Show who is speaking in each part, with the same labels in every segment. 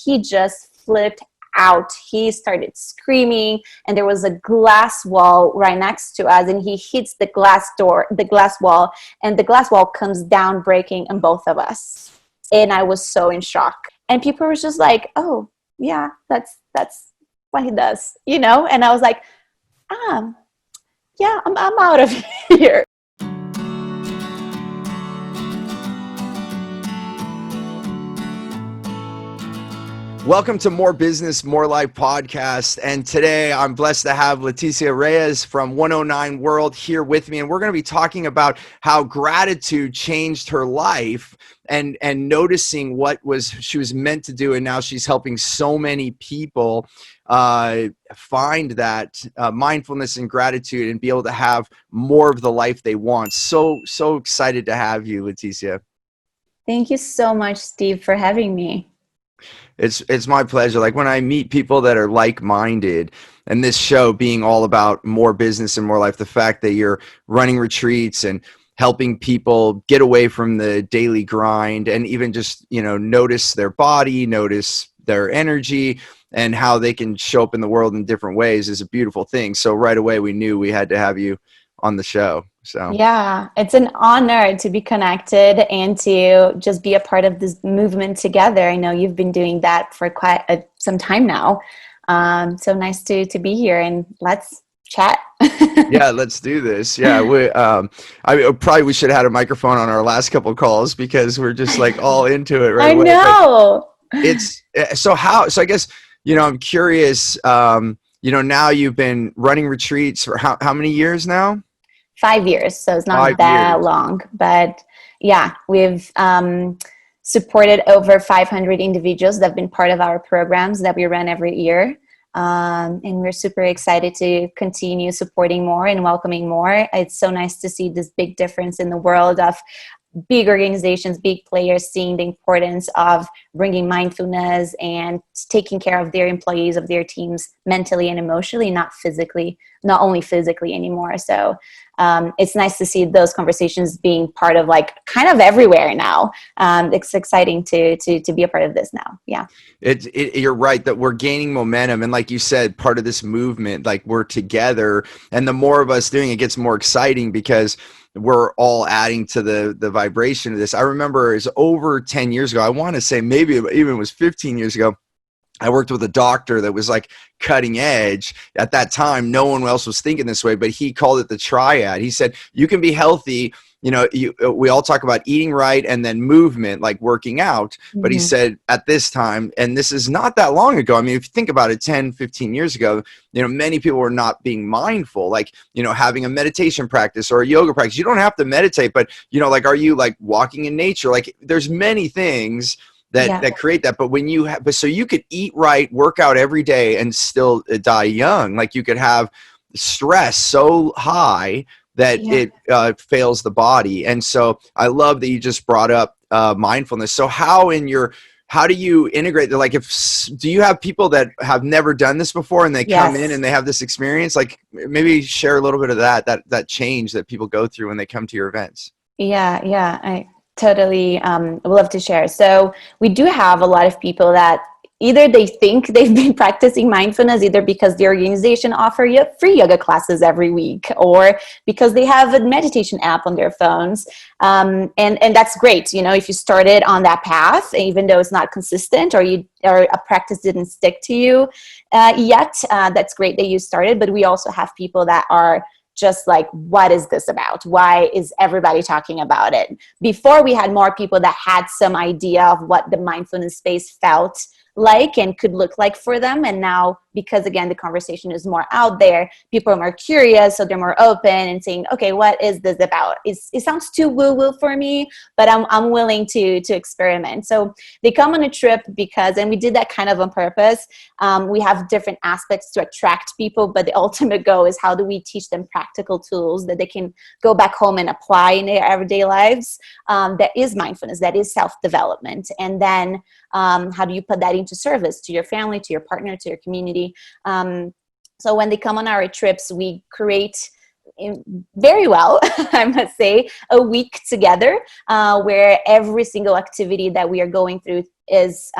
Speaker 1: he just flipped out. He started screaming, and there was a glass wall right next to us, and he hits the glass wall, and the glass wall comes down, breaking on both of us. And I was so in shock. And people were just like, oh, yeah, that's what he does, you know? And I was like, yeah, I'm out of here.
Speaker 2: Welcome to More Business, More Life podcast. And today I'm blessed to have Leticia Reyes from 109 World here with me. And we're going to be talking about how gratitude changed her life and noticing what she was meant to do. And now she's helping so many people find that mindfulness and gratitude and be able to have more of the life they want. So excited to have you, Leticia.
Speaker 1: Thank you so much, Steve, for having me.
Speaker 2: It's my pleasure. Like when I meet people that are like-minded, and this show being all about more business and more life, the fact that you're running retreats and helping people get away from the daily grind and even just, notice their body, notice their energy and how they can show up in the world in different ways is a beautiful thing. So right away we knew we had to have you on the show. So
Speaker 1: yeah, it's an honor to be connected and to just be a part of this movement together. I know you've been doing that for quite some time now. So nice to be here, and let's chat.
Speaker 2: Yeah, let's do this. Yeah, we should have had a microphone on our last couple of calls because we're just like all into it right away.
Speaker 1: I know.
Speaker 2: So I guess, I'm curious, now you've been running retreats for how many years now?
Speaker 1: 5 years, so it's not that long, but yeah, we've supported over 500 individuals that have been part of our programs that we run every year, and we're super excited to continue supporting more and welcoming more. It's so nice to see this big difference in the world of big organizations, big players seeing the importance of bringing mindfulness and taking care of their employees, of their teams, mentally and emotionally, not only physically anymore. So it's nice to see those conversations being part of kind of everywhere now. It's exciting to be a part of this now. Yeah.
Speaker 2: You're right that we're gaining momentum. And like you said, part of this movement, like we're together, and the more of us doing it gets more exciting because we're all adding to the vibration of this. I remember it was over 10 years ago. I want to say maybe it even was 15 years ago. I worked with a doctor that was like cutting edge. At that time, no one else was thinking this way, but he called it the triad. He said, you can be healthy. We all talk about eating right and then movement, like working out. Mm-hmm. But he said at this time, and this is not that long ago. I mean, if you think about it, 10, 15 years ago, many people were not being mindful, like, having a meditation practice or a yoga practice. You don't have to meditate, but, are you like walking in nature? Like there's many things that create that. But when you have, so you could eat right, work out every day and still die young. Like you could have stress so high that it fails the body. And so I love that you just brought up mindfulness. So how do you integrate that? Like do you have people that have never done this before and they come in and they have this experience? Like maybe share a little bit of that change that people go through when they come to your events.
Speaker 1: Yeah. I totally would love to share. So we do have a lot of people that either they think they've been practicing mindfulness either because the organization offers you free yoga classes every week or because they have a meditation app on their phones. And that's great. If you started on that path, even though it's not consistent or a practice didn't stick to you yet, that's great that you started. But we also have people that are just like, what is this about? Why is everybody talking about it? Before we had more people that had some idea of what the mindfulness space felt like and could look like for them. And now, because again, the conversation is more out there, people are more curious, so they're more open and saying, okay, what is this about? It sounds too woo-woo for me, but I'm willing to experiment. So they come on a trip because, and we did that kind of on purpose. We have different aspects to attract people, but the ultimate goal is how do we teach them practical tools that they can go back home and apply in their everyday lives. That is mindfulness, that is self-development. And then how do you put that into service to your family, to your partner, to your community? So when they come on our trips, we create very well, I must say, a week together where every single activity that we are going through is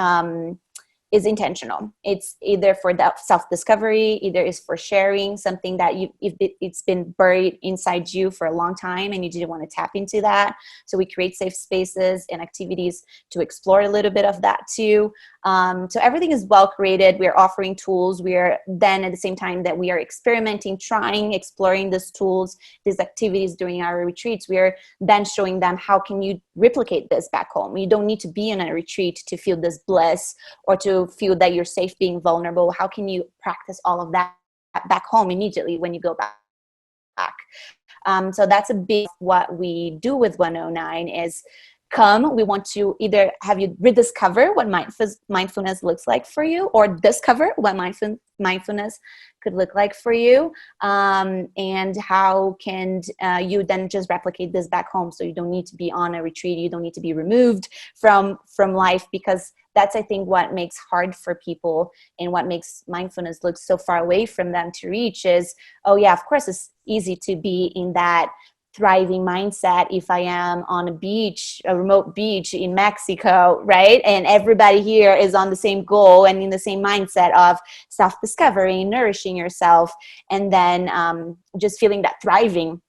Speaker 1: is intentional. It's either for that self-discovery, either is for sharing something that it's been buried inside you for a long time and you didn't want to tap into that. So we create safe spaces and activities to explore a little bit of that too. So everything is well created. We're offering tools. We're then at the same time that we are experimenting, exploring these tools, these activities during our retreats, we're then showing them how can you replicate this back home. You don't need to be in a retreat to feel this bliss or to feel that you're safe being vulnerable. How can you practice all of that back home immediately when you go back? So that's a big what we do with 109 is come. We want to either have you rediscover what mindfulness looks like for you, or discover what mindfulness could look like for you, and how can you then just replicate this back home, so you don't need to be on a retreat, you don't need to be removed from life, because that's, I think, what makes hard for people and what makes mindfulness look so far away from them to reach is, oh yeah, of course it's easy to be in that thriving mindset if I am on a beach, a remote beach in Mexico, right? And everybody here is on the same goal and in the same mindset of self-discovery, nourishing yourself, and then just feeling that thriving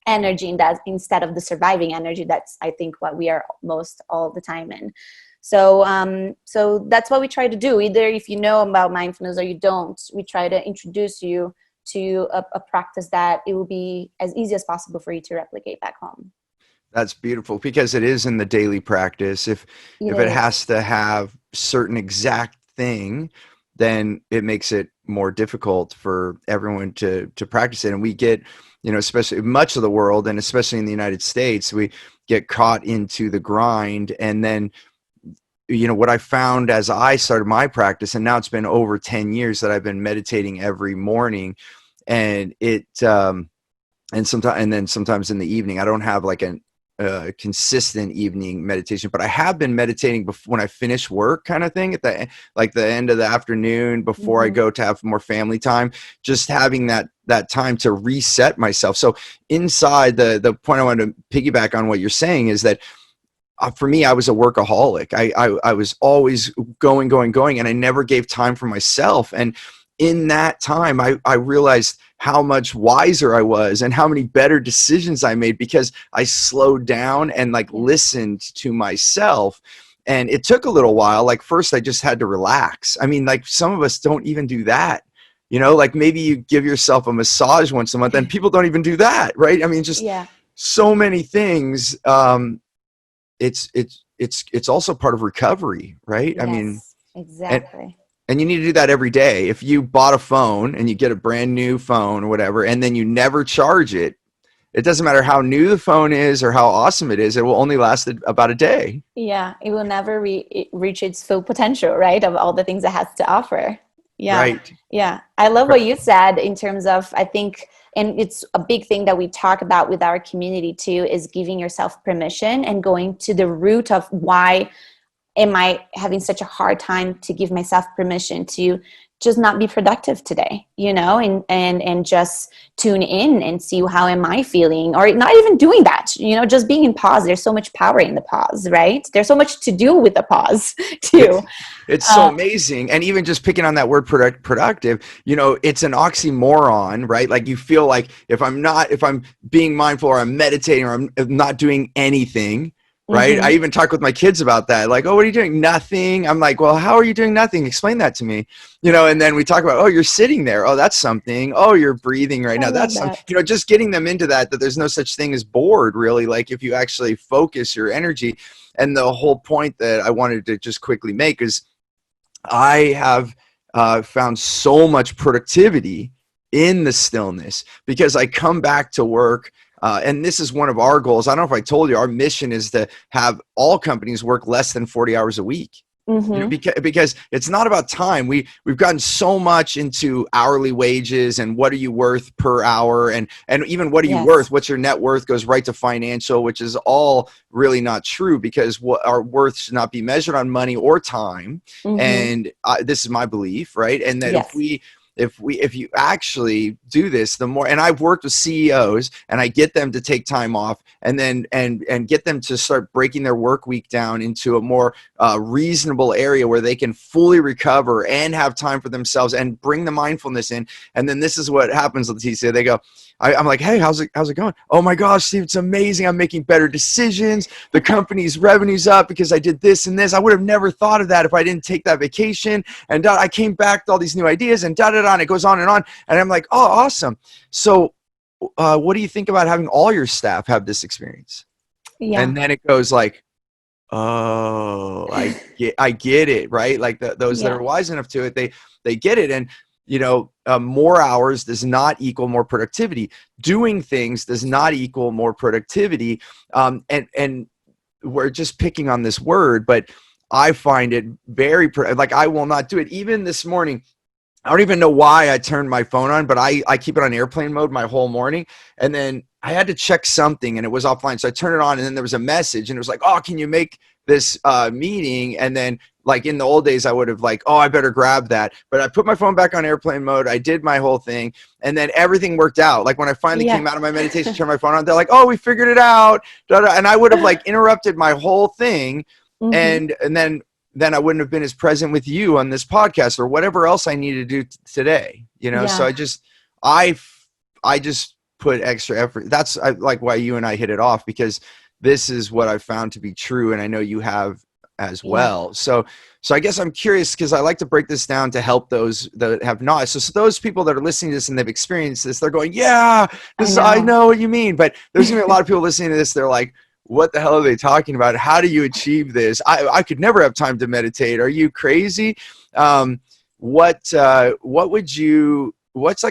Speaker 1: energy in that instead of the surviving energy. That's, I think, what we are most all the time in. So so that's what we try to do. Either if you know about mindfulness or you don't, we try to introduce you to a practice that it will be as easy as possible for you to replicate back home.
Speaker 2: That's beautiful, because it is in the daily practice. If it has to have certain exact thing, then it makes it more difficult for everyone to practice it. And we get, especially much of the world, and especially in the United States, we get caught into the grind. And then, what I found as I started my practice, and now it's been over 10 years that I've been meditating every morning, and sometimes in the evening. I don't have like a consistent evening meditation, but I have been meditating before, when I finish work, kind of thing, at the end of the afternoon before I go to have more family time, just having that time to reset myself. So inside, the point I want to piggyback on what you're saying is that for me, I was a workaholic. I was always going, and I never gave time for myself. And in that time, I realized how much wiser I was and how many better decisions I made, because I slowed down and listened to myself. And it took a little while. Like first, I just had to relax. I mean, like some of us don't even do that. Like maybe you give yourself a massage once a month, and people don't even do that, right? I mean, just so many things. It's also part of recovery, right?
Speaker 1: Yes,
Speaker 2: I mean,
Speaker 1: exactly.
Speaker 2: And you need to do that every day. If you bought a phone and you get a brand new phone or whatever, and then you never charge it, it doesn't matter how new the phone is or how awesome it is, it will only last about a day.
Speaker 1: Yeah, it will never reach its full potential, right? Of all the things it has to offer. Yeah.
Speaker 2: Right.
Speaker 1: Yeah. I love what you said in terms of, I think, and it's a big thing that we talk about with our community too, is giving yourself permission and going to the root of why am I having such a hard time to give myself permission to just not be productive today, and just tune in and see how am I feeling, or not even doing that, just being in pause. There's so much power in the pause, right? There's so much to do with the pause too.
Speaker 2: It's so amazing. And even just picking on that word productive, it's an oxymoron, right? Like you feel like if I'm being mindful, or I'm meditating, or I'm not doing anything, right?
Speaker 1: Mm-hmm.
Speaker 2: I even talk with my kids about that. Like, oh, what are you doing? Nothing. I'm like, well, how are you doing nothing? Explain that to me. And then we talk about, oh, you're sitting there. Oh, that's something. Oh, you're breathing right now. That's something. Just getting them into that there's no such thing as bored, really. Like if you actually focus your energy. And the whole point that I wanted to just quickly make is I have found so much productivity in the stillness, because I come back to work. And this is one of our goals. I don't know if I told you, our mission is to have all companies work less than 40 hours a week.
Speaker 1: Mm-hmm.
Speaker 2: Because it's not about time. We've gotten so much into hourly wages and what are you worth per hour, and even what are you worth? What's your net worth goes right to financial, which is all really not true, because what our worth should not be measured on money or time.
Speaker 1: Mm-hmm.
Speaker 2: And this is my belief, right? And that if you actually do this, the more, and I've worked with CEOs and I get them to take time off and then and get them to start breaking their work week down into a more reasonable area where they can fully recover and have time for themselves and bring the mindfulness in. And then this is what happens, Leticia. They go, I'm like, hey, how's it going? Oh my gosh, Steve, it's amazing. I'm making better decisions. The company's revenue's up because I did this and this. I would have never thought of that if I didn't take that vacation. And I came back to all these new ideas and and it goes on. And I'm like, oh, awesome. So what do you think about having all your staff have this experience?
Speaker 1: Yeah.
Speaker 2: And then it goes like, oh, I get it, right? Like those that are wise enough to it, they get it. And more hours does not equal more productivity. Doing things does not equal more productivity. And we're just picking on this word, but I find it very, like, I will not do it. Even this morning, I don't even know why I turned my phone on, but I keep it on airplane mode my whole morning. And then I had to check something and it was offline. So I turned it on and then there was a message and it was like, oh, can you make this meeting? And then, like, in the old days, I would have like, oh, I better grab that. But I put my phone back on airplane mode. I did my whole thing. And then everything worked out. Like when I finally came out of my meditation, turned my phone on, they're like, oh, we figured it out. And I would have like interrupted my whole thing. And then I wouldn't have been as present with you on this podcast or whatever else I need to do today, So I just put extra effort. That's like why you and I hit it off, because this is what I've found to be true. And I know you have as well. So I guess I'm curious, because I like to break this down to help those that have not. So those people that are listening to this and they've experienced this, they're going, yeah, I know what you mean. But there's gonna be a lot of people listening to this. They're like, what the hell are they talking about? How do you achieve this? I could never have time to meditate. Are you crazy? What's like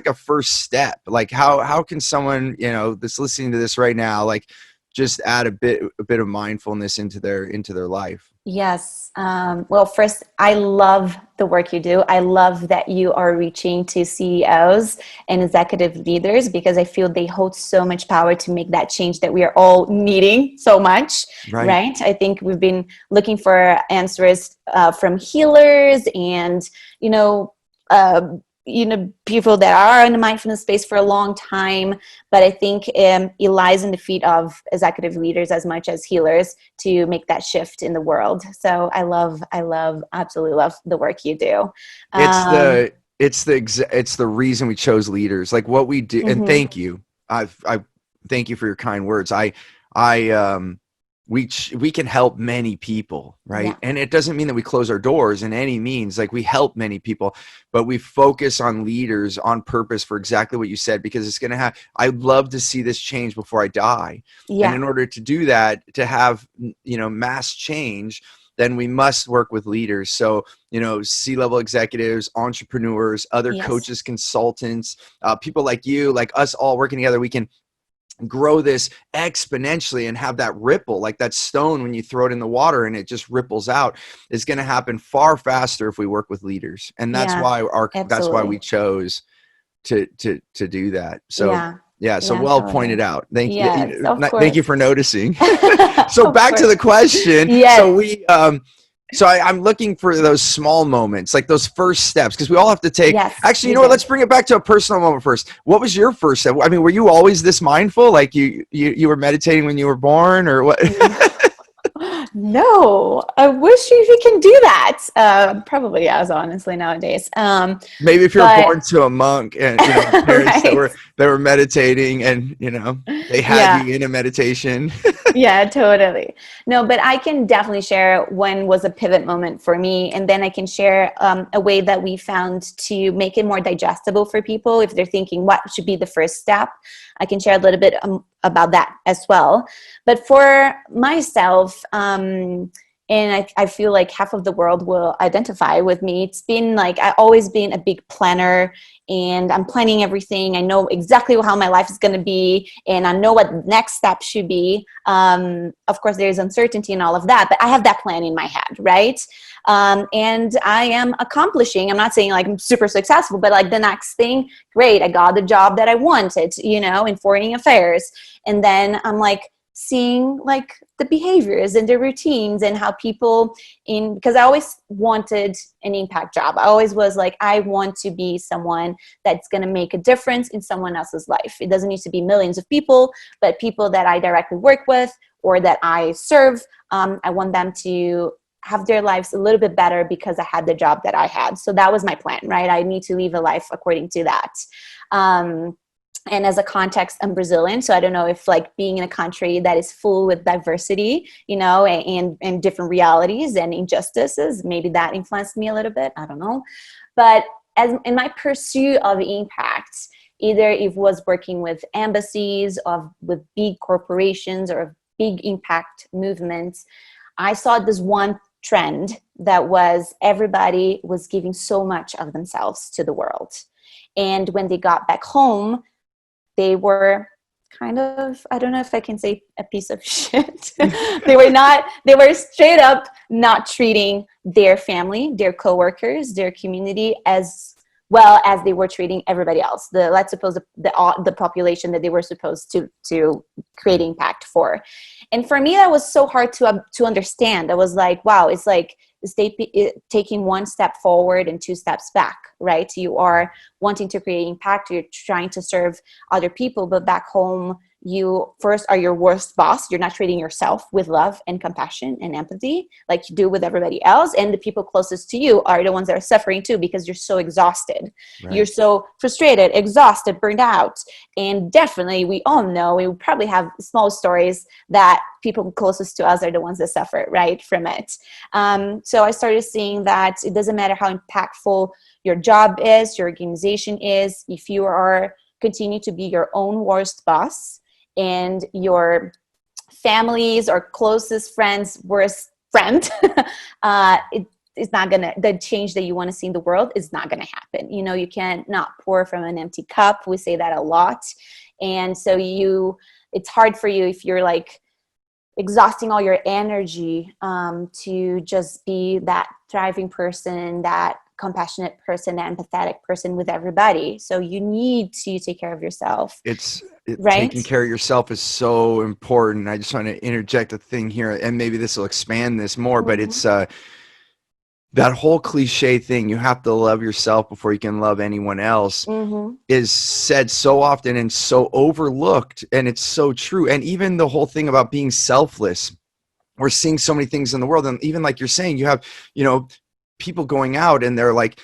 Speaker 2: a first step? Like how can someone, that's listening to this right now, like just add a bit of mindfulness into their life?
Speaker 1: Yes. Well, first, I love the work you do. I love that you are reaching to CEOs and executive leaders, because I feel they hold so much power to make that change that we are all needing so much, right? I think we've been looking for answers from healers and, people that are in the mindfulness space for a long time. But I think it lies in the feet of executive leaders as much as healers to make that shift in the world. So I absolutely love the work you do.
Speaker 2: It's the reason we chose leaders, like what we do. And thank you. I thank you for your kind words. We can help many people, right? Yeah. And it doesn't mean that we close our doors in any means. Like, we help many people, but we focus on leaders on purpose for exactly what you said, because it's going to I'd love to see this change before I die. Yeah. And in order to do that, to have, mass change, then we must work with leaders. So, C-level executives, entrepreneurs, other coaches, consultants, people like you, like us, all working together, we can grow this exponentially and have that ripple, like that stone when you throw it in the water and it just ripples out. Is going to happen far faster if we work with leaders. And that's why that's why we chose to do that. So well pointed out. Thank you. Thank you for noticing. So back to the question. Yes. So I'm looking for those small moments, like those first steps, because we all have to take. Yes, actually, you know what? Let's bring it back to a personal moment first. What was your first step? I mean, were you always this mindful? Like you were meditating when you were born, or what?
Speaker 1: No, I wish we can do that. Probably yes, honestly, nowadays.
Speaker 2: Maybe if you're born to a monk and parents that were meditating, and they had you in a meditation.
Speaker 1: Yeah, totally. No, but I can definitely share when was a pivot moment for me, and then I can share a way that we found to make it more digestible for people if they're thinking what should be the first step. I can share a little bit about that as well. But for myself, and I feel like half of the world will identify with me. It's been like, I've always been a big planner, and I'm planning everything. I know exactly how my life is going to be, and I know what the next step should be. Of course, there's uncertainty and all of that, but I have that plan in my head, right? And I am accomplishing. I'm not saying like I'm super successful, but like the next thing, great, I got the job that I wanted, in foreign affairs. And then I'm like, seeing like the behaviors and the routines and how people because I always wanted an impact job. I always was like, I want to be someone that's going to make a difference in someone else's life. It doesn't need to be millions of people, but people that I directly work with or that I serve. I want them to have their lives a little bit better because I had the job that I had. So that was my plan, right? I need to live a life according to that. And as a context, I'm Brazilian, so I don't know if like being in a country that is full with diversity, and different realities and injustices, maybe that influenced me a little bit. I don't know. But as in my pursuit of impact, either it was working with embassies, with big corporations or big impact movements, I saw this one trend that was everybody was giving so much of themselves to the world. And when they got back home, they were kind of, I don't know if I can say a piece of shit. They were straight up not treating their family, their coworkers, their community as well as they were treating everybody else. Let's suppose the population that they were supposed to create impact for. And for me, that was so hard to understand. I was like, wow, it's like taking one step forward and two steps back, right? You are wanting to create impact. You're trying to serve other people, but back home, you first are your worst boss. You're not treating yourself with love and compassion and empathy like you do with everybody else. And the people closest to you are the ones that are suffering too, because you're so exhausted. Right. You're so frustrated, exhausted, burned out. And definitely, we all know, we probably have small stories that people closest to us are the ones that suffer, right, from it. So I started seeing that it doesn't matter how impactful your job is, your organization is, if you are continue to be your own worst boss, and your family's or closest friend's worst friend, it's not gonna, the change that you want to see in the world is not gonna happen. You can't not pour from an empty cup. We say that a lot. And so it's hard for you if you're like exhausting all your energy to just be that thriving person, that compassionate person, that empathetic person with everybody. So you need to take care of yourself.
Speaker 2: Right? Taking care of yourself is so important. I just want to interject a thing here, and maybe this will expand this more, but it's that whole cliche thing, you have to love yourself before you can love anyone else, is said so often and so overlooked, and it's so true. And even the whole thing about being selfless, we're seeing so many things in the world, and even like you're saying, you have, people going out and they're like,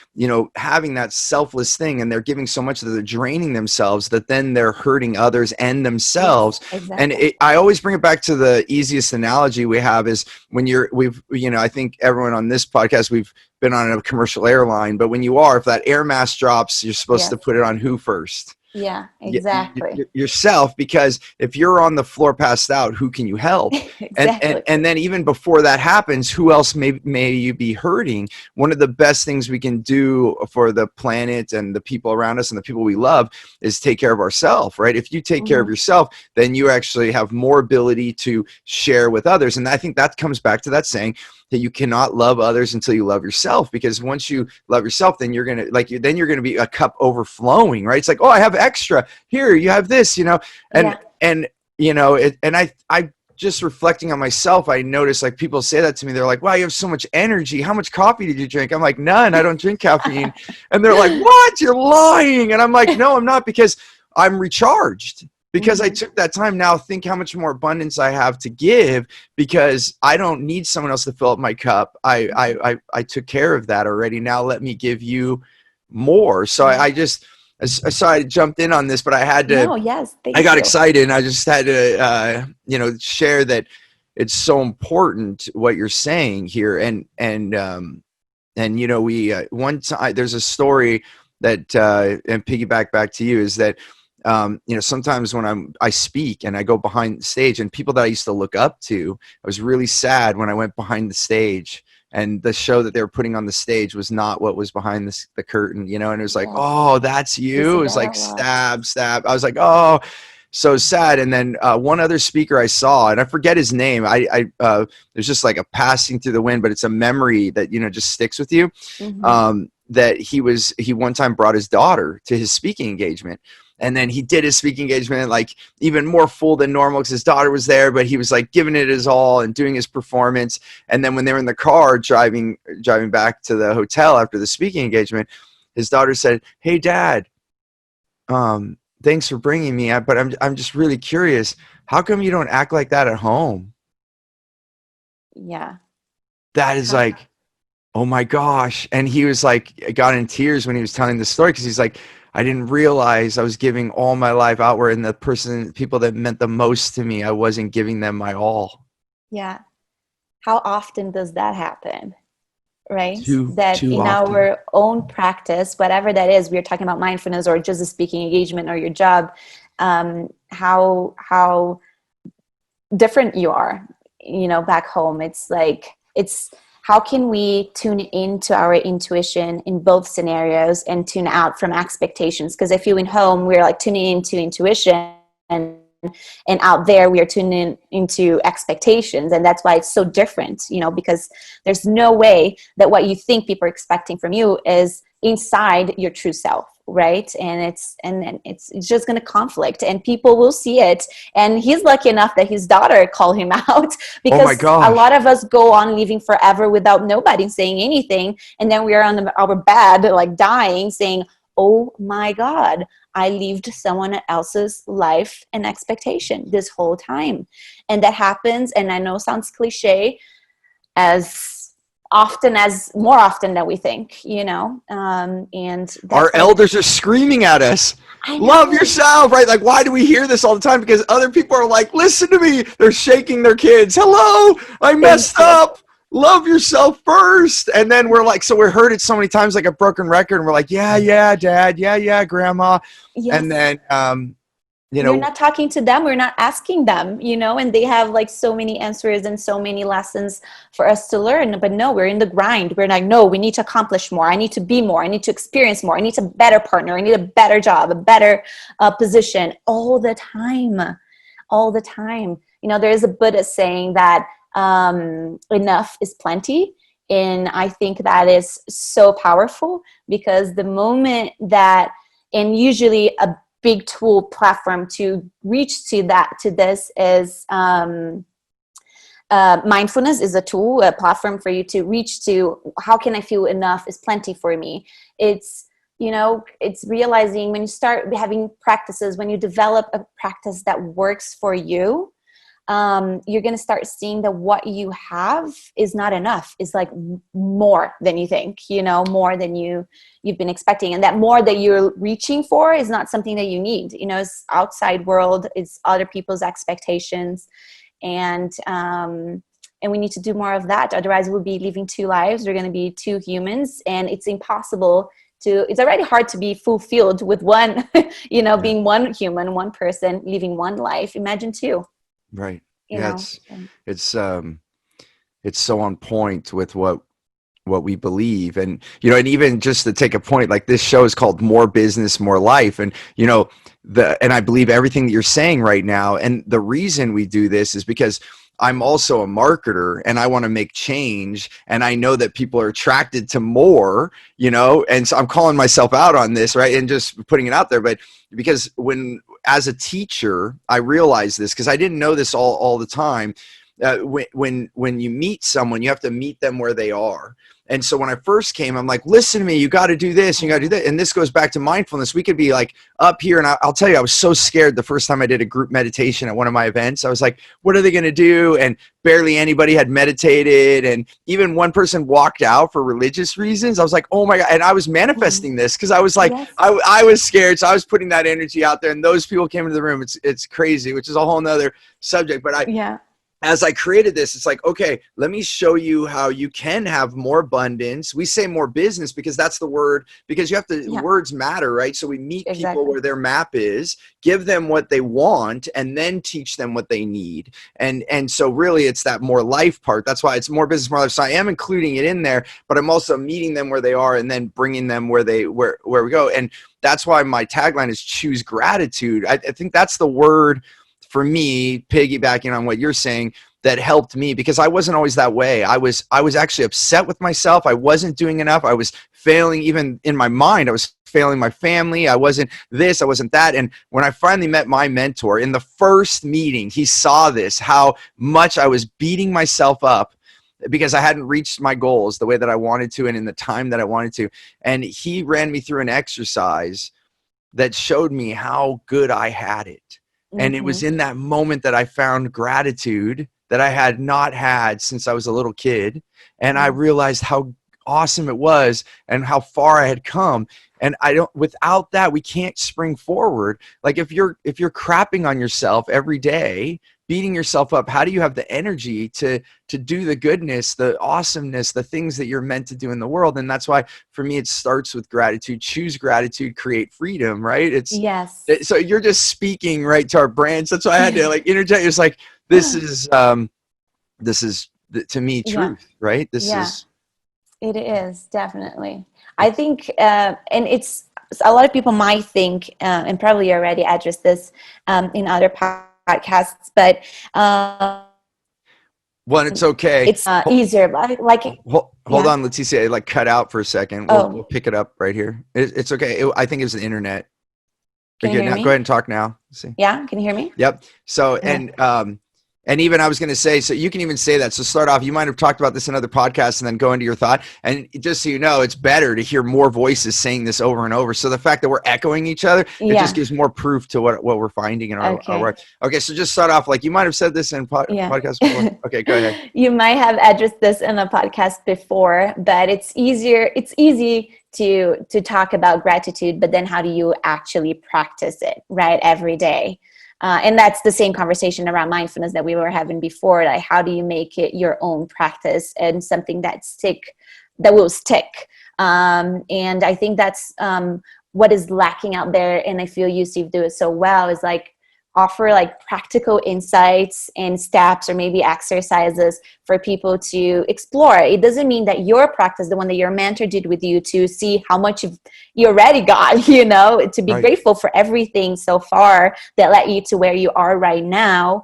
Speaker 2: having that selfless thing, and they're giving so much that they're draining themselves, that then they're hurting others and themselves. Yes, exactly. And I always bring it back to the easiest analogy we have is when I think everyone on this podcast, we've been on a commercial airline, but when if that air mask drops, you're supposed to put it on who first?
Speaker 1: Yeah, exactly.
Speaker 2: Yourself, because if you're on the floor passed out, who can you help? Exactly. And then even before that happens, who else may you be hurting? One of the best things we can do for the planet and the people around us and the people we love is take care of ourselves, right? If you take care of yourself, then you actually have more ability to share with others. And I think that comes back to that saying that you cannot love others until you love yourself, because once you love yourself, then you're going to be a cup overflowing, right? It's like, oh, I have extra here, you have this, and I just reflecting on myself, I noticed like people say that to me. They're like, wow, you have so much energy. How much coffee did you drink? I'm like, none, I don't drink caffeine. And they're like, what? You're lying. And I'm like, no, I'm not, because I'm recharged. Because I took that time. Now think how much more abundance I have to give, because I don't need someone else to fill up my cup. I took care of that already. Now let me give you more. So I jumped in on this, but I had to.
Speaker 1: No, yes,
Speaker 2: I got excited, and I just had to, share that it's so important what you're saying here. And we one time, there's a story that and piggyback back to you, is that sometimes when I speak and I go behind the stage, and people that I used to look up to, I was really sad when I went behind the stage, and the show that they were putting on the stage was not what was behind the curtain, and it was like, oh, that's you. It was like stab. I was like, oh, so sad. And then one other speaker I saw, and I forget his name. There's just like a passing through the wind, but it's a memory that, just sticks with you. That he one time brought his daughter to his speaking engagement. And then he did his speaking engagement, like even more full than normal because his daughter was there, but he was like giving it his all and doing his performance. And then when they were in the car driving back to the hotel after the speaking engagement, his daughter said, "Hey, Dad, thanks for bringing me, but I'm just really curious. How come you don't act like that at home?"
Speaker 1: Yeah.
Speaker 2: That is like, oh my gosh. And he was like, got in tears when he was telling the story because he's like, I didn't realize I was giving all my life outward, and the people that meant the most to me, I wasn't giving them my all.
Speaker 1: Yeah. How often does that happen? Right? That
Speaker 2: Too
Speaker 1: in
Speaker 2: often.
Speaker 1: our own practice, whatever that is, we're talking about mindfulness or just a speaking engagement or your job, how different you are, back home. It's like, it's how can we tune into our intuition in both scenarios and tune out from expectations? Because I feel in home, we're like tuning into intuition, and out there we are tuning into expectations, and that's why it's so different, because there's no way that what you think people are expecting from you is inside your true self, right? And it's just going to conflict, and people will see it. And he's lucky enough that his daughter called him out,
Speaker 2: Oh my
Speaker 1: because a
Speaker 2: gosh.
Speaker 1: lot of us go on living forever without nobody saying anything, and then we are on our bed like dying saying, oh my God, I lived someone else's life and expectation this whole time. And that happens, and I know it sounds cliche, as more often than we think, and
Speaker 2: Our
Speaker 1: that's like,
Speaker 2: elders are screaming at us.
Speaker 1: I
Speaker 2: Love
Speaker 1: know.
Speaker 2: yourself, right? Like, why do we hear this all the time? Because other people are like, listen to me. They're shaking their kids. Hello, I
Speaker 1: Thank
Speaker 2: messed
Speaker 1: you.
Speaker 2: up. Love yourself first. And then we're like, so we heard it so many times like a broken record. And we're like, yeah, yeah, Dad. Yeah, yeah, Grandma. And
Speaker 1: Yes.
Speaker 2: then, you
Speaker 1: We're
Speaker 2: know,
Speaker 1: not talking to them, we're not asking them, and they have like so many answers and so many lessons for us to learn. But no, we're in the grind. We're like, no, we need to accomplish more, I need to be more, I need to experience more, I need a better partner, I need a better job, a better position, all the time, all the time. There is a Buddhist saying that enough is plenty. And I think that is so powerful, because the moment that, and usually a big tool platform to reach to this is mindfulness is a tool, a platform for you to reach to how can I feel enough is plenty for me. It's realizing when you start having practices, when you develop a practice that works for you, you're going to start seeing that what you have is not enough. It's like more than you think, more than you've been expecting. And that more that you're reaching for is not something that you need. It's outside world, it's other people's expectations. And we need to do more of that. Otherwise we'll be living two lives. We're going to be two humans, and it's impossible it's already hard to be fulfilled with one,
Speaker 2: yeah,
Speaker 1: being one human, one person, living one life. Imagine two.
Speaker 2: right.
Speaker 1: you
Speaker 2: Yeah,
Speaker 1: know
Speaker 2: it's it's so on point with what we believe. And and even just to take a point, like this show is called More Business More Life, and and I believe everything that you're saying right now. And the reason we do this is because I'm also a marketer and I want to make change, and I know that people are attracted to more, and so I'm calling myself out on this, right, and just putting it out there. But because as a teacher, I realized this, because I didn't know this all the time. When you meet someone, you have to meet them where they are. And so when I first came, I'm like, listen to me, you got to do this, you got to do that. And this goes back to mindfulness. We could be like up here, and I'll tell you, I was so scared the first time I did a group meditation at one of my events. I was like, what are they going to do? And barely anybody had meditated. And even one person walked out for religious reasons. I was like, oh my God. And I was manifesting this because I was like,
Speaker 1: Yes.
Speaker 2: I was scared. So I was putting that energy out there, and those people came into the room. It's crazy, which is a whole nother subject. But
Speaker 1: Yeah.
Speaker 2: as I created this, it's like, okay, let me show you how you can have more abundance. We say more business because that's the word, because
Speaker 1: Yeah.
Speaker 2: words matter, right? So we meet people
Speaker 1: Exactly.
Speaker 2: where their map is, give them what they want, and then teach them what they need. And so really it's that more life part. That's why it's more business, more life. So I am including it in there, but I'm also meeting them where they are and then bringing them where we go. And that's why my tagline is choose gratitude. I think that's the word for me, piggybacking on what you're saying, that helped me, because I wasn't always that way. I was actually upset with myself. I wasn't doing enough. I was failing even in my mind. I was failing my family. I wasn't this, I wasn't that. And when I finally met my mentor in the first meeting, he saw this, how much I was beating myself up because I hadn't reached my goals the way that I wanted to and in the time that I wanted to. And he ran me through an exercise that showed me how good I had it. And it was in that moment that I found gratitude that I had not had since I was a little kid. And I realized how awesome it was and how far I had come. And without that, we can't spring forward. Like if you're crapping on yourself every day, beating yourself up, how do you have the energy to do the goodness, the awesomeness, the things that you're meant to do in the world? And that's why for me, it starts with gratitude. Choose gratitude, create freedom, right? So you're just speaking right to our brands. That's why I had to like interject. It's like, this is to me truth, right?
Speaker 1: It is definitely. I think, and it's a lot of people might think, and probably already addressed this in other podcasts, but
Speaker 2: well, it's okay.
Speaker 1: It's easier. Like
Speaker 2: hold on, Leticia. It like cut out for a second. We'll pick it up right here. It's okay. I think it was the internet.
Speaker 1: Can you hear me?
Speaker 2: Go ahead and talk now. Let's see.
Speaker 1: Yeah, can you hear me?
Speaker 2: Yep. So and even I was going to say, so you can even say that. So start off, you might have talked about this in other podcasts and then go into your thought. And just so you know, it's better to hear more voices saying this over and over. So the fact that we're echoing each other, it just gives more proof to what we're finding in our work. Okay, so just start off, like you might have said this in podcast before. Okay, go ahead.
Speaker 1: You might have addressed this in a podcast before, but it's easy to talk about gratitude, but then how do you actually practice it, right, every day? And that's the same conversation around mindfulness that we were having before. Like, how do you make it your own practice and something that will stick? And I think that's what is lacking out there. And I feel you, Steve, do it so well, is like offer like practical insights and steps or maybe exercises for people to explore. It doesn't mean that your practice, the one that your mentor did with you, to see how much you already got, to be grateful for everything so far that led you to where you are right now.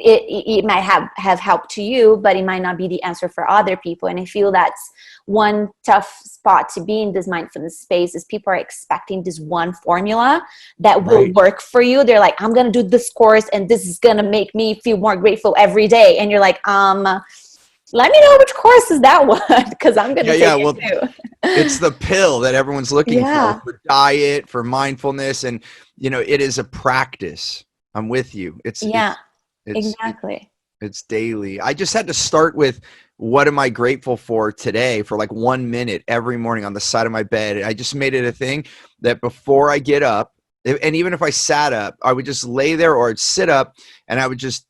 Speaker 1: It might have helped to you, but it might not be the answer for other people. And I feel that's one tough spot to be in this mindfulness space, is people are expecting this one formula that will work for you. They're like, I'm going to do this course and this is going to make me feel more grateful every day. And you're like, let me know which course is that one, because I'm going to take it too.
Speaker 2: It's the pill that everyone's looking for diet, for mindfulness. And, it is a practice. I'm with you. Exactly. It's daily. I just had to start with, what am I grateful for today, for like 1 minute every morning on the side of my bed. I just made it a thing that before I get up, and even if I sat up, I would just lay there, or I'd sit up and I would just,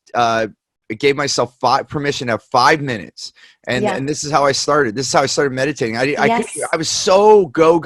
Speaker 2: it gave myself permission to have 5 minutes. And this is how I started. This is how I started meditating. I was so go.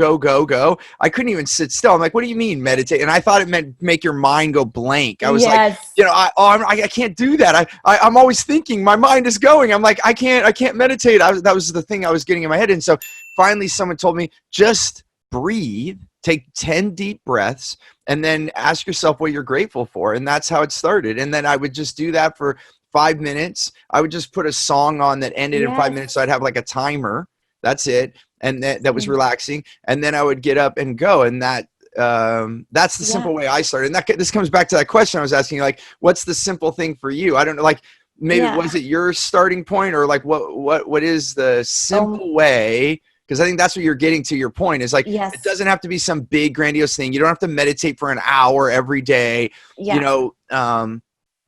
Speaker 2: I couldn't even sit still. I'm like, what do you mean meditate? And I thought it meant make your mind go blank. I was like, I can't do that. I'm always thinking, my mind is going. I'm like, I can't meditate. That was the thing I was getting in my head. And so finally someone told me, just breathe, take 10 deep breaths, and then ask yourself what you're grateful for. And that's how it started. And then I would just do that for 5 minutes. I would just put a song on that ended in 5 minutes. So I'd have like a timer. That's it. And that was relaxing. And then I would get up and go. And that's the simple way I started. And this comes back to that question I was asking you, like, what's the simple thing for you? I don't know, like, maybe was it your starting point, or like what is the simple way? Because I think that's what you're getting to. Your point is like, it doesn't have to be some big grandiose thing. You don't have to meditate for an hour every day.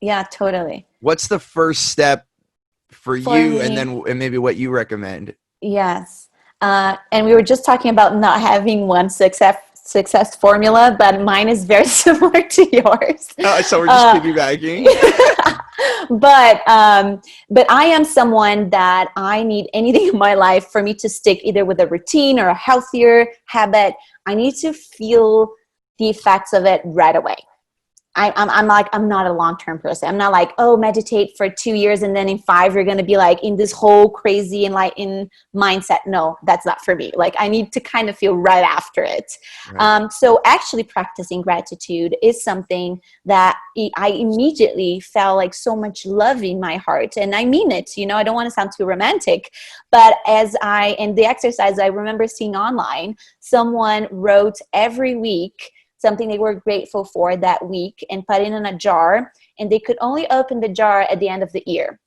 Speaker 1: Yeah, totally.
Speaker 2: What's the first step for you, me, and maybe what you recommend?
Speaker 1: Yes. And we were just talking about not having one success formula, but mine is very similar to yours.
Speaker 2: So we're just piggybacking.
Speaker 1: But I am someone that I need anything in my life for me to stick either with a routine or a healthier habit. I need to feel the effects of it right away. I'm like, I'm not a long-term person. I'm not like, oh, meditate for 2 years and then in 5 you're going to be like in this whole crazy enlightened mindset. No, that's not for me. Like, I need to kind of feel right after it.
Speaker 2: Right.
Speaker 1: So actually practicing gratitude is something that I immediately felt like so much love in my heart. And I mean it, you know, I don't want to sound too romantic, but in the exercise I remember seeing online, someone wrote every week something they were grateful for that week and put it in a jar, and they could only open the jar at the end of the year,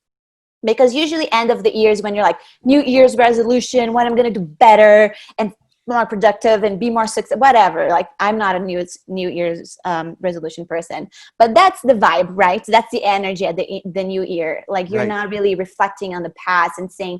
Speaker 1: because usually end of the year is when you're like, New Year's resolution, what I'm going to do better and more productive and be more successful, whatever. Like, I'm not a New Year's resolution person, but that's the vibe, right? That's the energy at the new year. Like, you're
Speaker 2: Right.
Speaker 1: not really reflecting on the past and saying,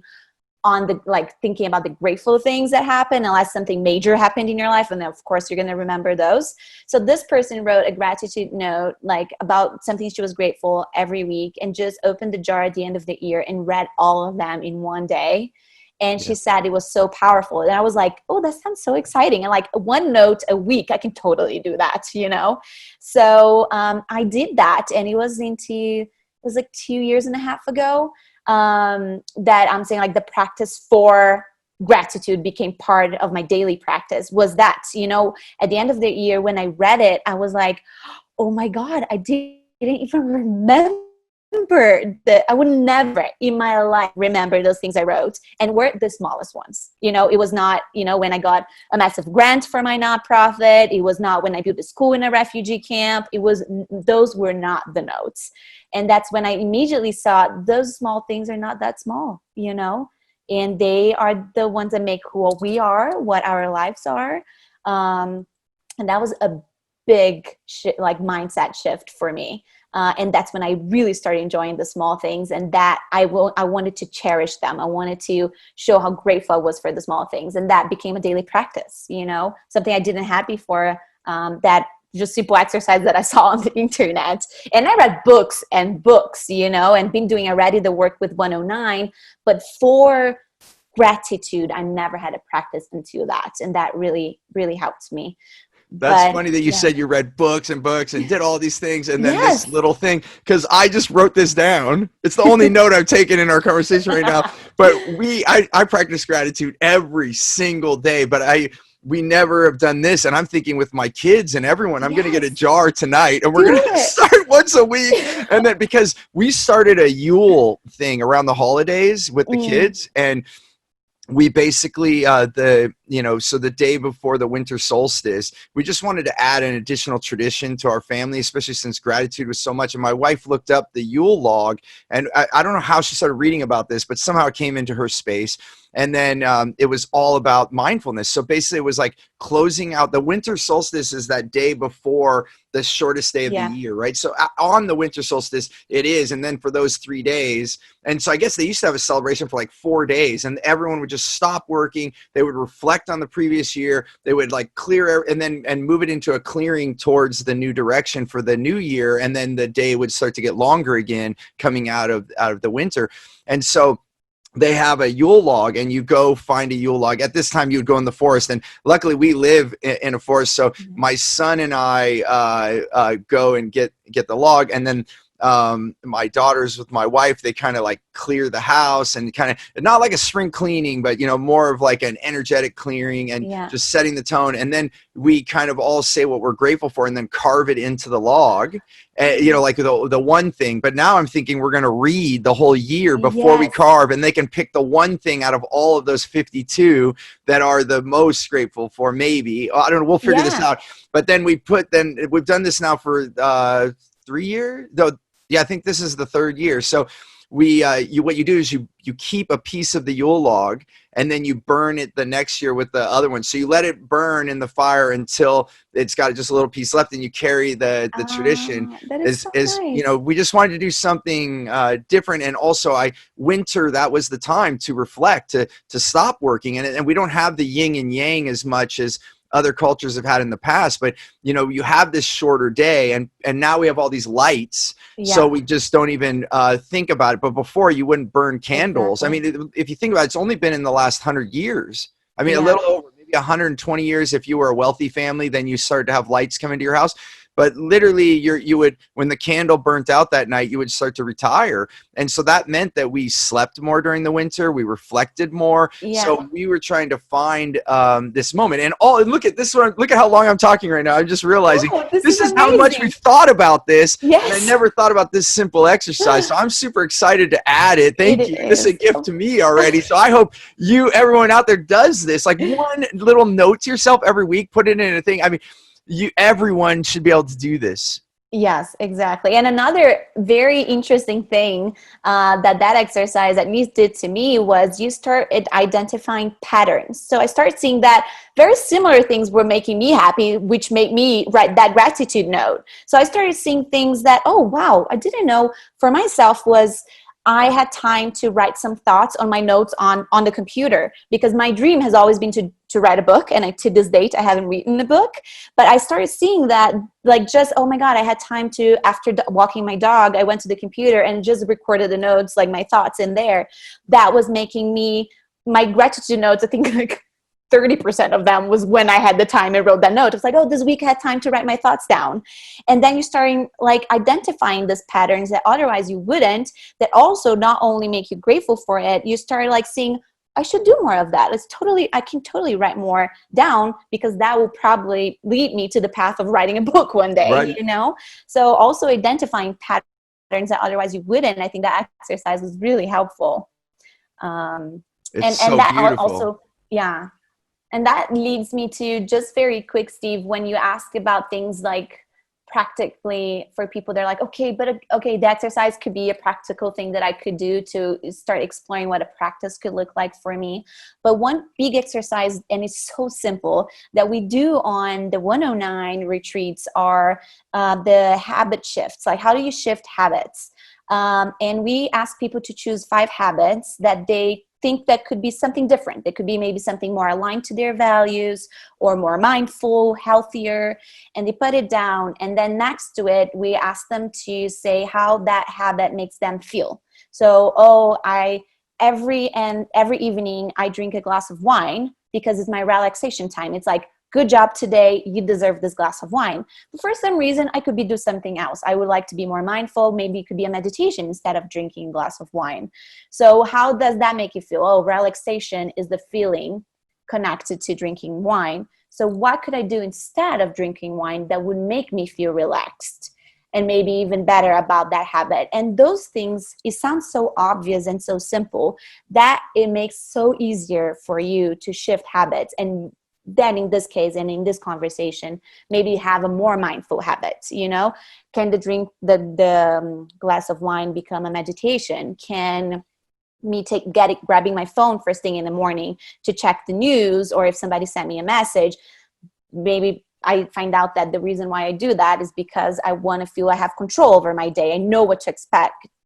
Speaker 1: on the, like, thinking about the grateful things that happened, unless something major happened in your life, and then of course you're going to remember those. So this person wrote a gratitude note, like, about something she was grateful every week, and just opened the jar at the end of the year and read all of them in one day. And
Speaker 2: Yeah.
Speaker 1: she said it was so powerful, and I was like, oh, that sounds so exciting. And like, one note a week, I can totally do that, you know. So I did that, and it was like 2.5 years ago, that I'm saying, like, the practice for gratitude became part of my daily practice. Was that, you know, at the end of the year when I read it, I was like, oh my God, I didn't even remember that. I would never in my life remember those things I wrote, and were the smallest ones. You know, it was not, you know, when I got a massive grant for my nonprofit. It was not when I built a school in a refugee camp. Those were not the notes. And that's when I immediately saw those small things are not that small, you know, and they are the ones that make who we are, what our lives are. And that was a big like mindset shift for me. And that's when I really started enjoying the small things, and that I wanted to cherish them. I wanted to show how grateful I was for the small things, and that became a daily practice, you know, something I didn't have before. That just simple exercise that I saw on the internet. And I read books and books, you know, and been doing already the work with 109, but for gratitude, I never had a practice until that. And that really, really helped me.
Speaker 2: That's
Speaker 1: But
Speaker 2: funny that you
Speaker 1: yeah.
Speaker 2: said you read books and books and did all these things, and then this
Speaker 1: Yes.
Speaker 2: little thing, because I just wrote this down. It's the only note I've taken in our conversation right now. But I practice gratitude every single day, but we never have done this. And I'm thinking with my kids and everyone, I'm going to get a
Speaker 1: Yes.
Speaker 2: jar tonight, and we're
Speaker 1: Do
Speaker 2: going to
Speaker 1: it.
Speaker 2: start once a week. And then, because we started a Yule thing around the holidays with the
Speaker 1: Mm,
Speaker 2: kids, and we basically so the day before the winter solstice, we just wanted to add an additional tradition to our family, especially since gratitude was so much. And my wife looked up the Yule log, and I don't know how she started reading about this, but somehow it came into her space. And then it was all about mindfulness. So basically it was like closing out the winter solstice is that day before the shortest day of the
Speaker 1: yeah.
Speaker 2: year, right? So on the winter solstice it is, and then for those 3 days. And so I guess they used to have a celebration for like 4 days, and everyone would just stop working. They would reflect on the previous year. They would like clear and move it into a clearing towards the new direction for the new year. And then the day would start to get longer again coming out of the winter. And so they have a Yule log, and you go find a Yule log. At this time, you would go in the forest, and luckily we live in a forest. So my son and I go and get the log, and then my daughters with my wife, they kind of like clear the house, and kind of not like a spring cleaning, but more of like an energetic clearing, and
Speaker 1: Yeah.
Speaker 2: just setting the tone. And then we kind of all say what we're grateful for, and then carve it into the log. Like the one thing. But now I'm thinking we're going to read the whole year before we
Speaker 1: Yes.
Speaker 2: carve, and they can pick the one thing out of all of those 52 that are the most grateful for. Maybe, I don't know, we'll figure this
Speaker 1: Yeah.
Speaker 2: out. But then we've done this now for 3 years, though. Yeah, I think this is the third year. So what you do is you keep a piece of the Yule log, and then you burn it the next year with the other one. So you let it burn in the fire until it's got just a little piece left, and you carry the tradition.
Speaker 1: That is so nice.
Speaker 2: We just wanted to do something different. And also winter, that was the time to reflect, to stop working. And we don't have the yin and yang as much as other cultures have had in the past, but you have this shorter day, and now we have all these lights, so
Speaker 1: Yeah.
Speaker 2: we just don't even think about it. But before, you wouldn't burn candles. I
Speaker 1: Exactly.
Speaker 2: mean, if you think about it, it's only been in the last 100 years. I mean, a
Speaker 1: Yeah.
Speaker 2: little over, maybe 120 years if you were a wealthy family, then you started to have lights come into your house. but literally you would, when the candle burnt out that night, you would start to retire. And so that meant that we slept more during the winter, we reflected more.
Speaker 1: Yeah.
Speaker 2: So we were trying to find this moment. And look at this one, look at how long I'm talking right now. I'm just realizing
Speaker 1: Oh, this
Speaker 2: this
Speaker 1: is
Speaker 2: is how much
Speaker 1: amazing.
Speaker 2: we've thought about this. And I
Speaker 1: Yes.
Speaker 2: never thought about this simple exercise. So I'm super excited to add it. Thank
Speaker 1: It
Speaker 2: you. This is a
Speaker 1: is.
Speaker 2: gift to me already. So I hope everyone out there does this. Like one little note to yourself every week, put it in a thing. I mean, everyone should be able to do this.
Speaker 1: Yes, exactly. And another very interesting thing that exercise at least did to me was you start identifying patterns. So I started seeing that very similar things were making me happy, which made me write that gratitude note. So I started seeing things that, oh, wow, I didn't know for myself was I had time to write some thoughts on my notes on the computer, because my dream has always been to write a book. And to this date, I haven't written a book, but I started seeing that like just, oh my God, I had time to, after walking my dog, I went to the computer and just recorded the notes, like my thoughts in there. That was making me, my gratitude notes, I think like 30% of them was when I had the time and wrote that note. It's like, oh, this week I had time to write my thoughts down. And then you're starting like identifying these patterns that otherwise you wouldn't, that also not only make you grateful for it, you start like seeing, I should do more of that. I can totally write more down, because that will probably lead me to the path of writing a book one day,
Speaker 2: Right.
Speaker 1: So also identifying patterns that otherwise you wouldn't. I think that exercise was really helpful.
Speaker 2: It's
Speaker 1: And
Speaker 2: so
Speaker 1: that
Speaker 2: beautiful.
Speaker 1: also, yeah. And that leads me to just very quick, Steve, when you ask about things like practically for people, they're like, okay, the exercise could be a practical thing that I could do to start exploring what a practice could look like for me. But one big exercise, and it's so simple, that we do on the 109 retreats are the habit shifts. Like, how do you shift habits? And we ask people to choose 5 habits that they think that could be something different. It could be maybe something more aligned to their values, or more mindful, healthier, and they put it down. And then next to it, we ask them to say how that habit makes them feel. So, every evening I drink a glass of wine because it's my relaxation time. It's like, good job today, you deserve this glass of wine. But for some reason, I could be do something else. I would like to be more mindful. Maybe it could be a meditation instead of drinking a glass of wine. So how does that make you feel? Oh, relaxation is the feeling connected to drinking wine. So what could I do instead of drinking wine that would make me feel relaxed and maybe even better about that habit? And those things, it sounds so obvious and so simple that it makes so easier for you to shift habits. And then in this case and in this conversation, maybe have a more mindful habit. Can the glass of wine become a meditation? Can me grabbing my phone first thing in the morning to check the news, or if somebody sent me a message, maybe I find out that the reason why I do that is because I want to feel I have control over my day. I know what to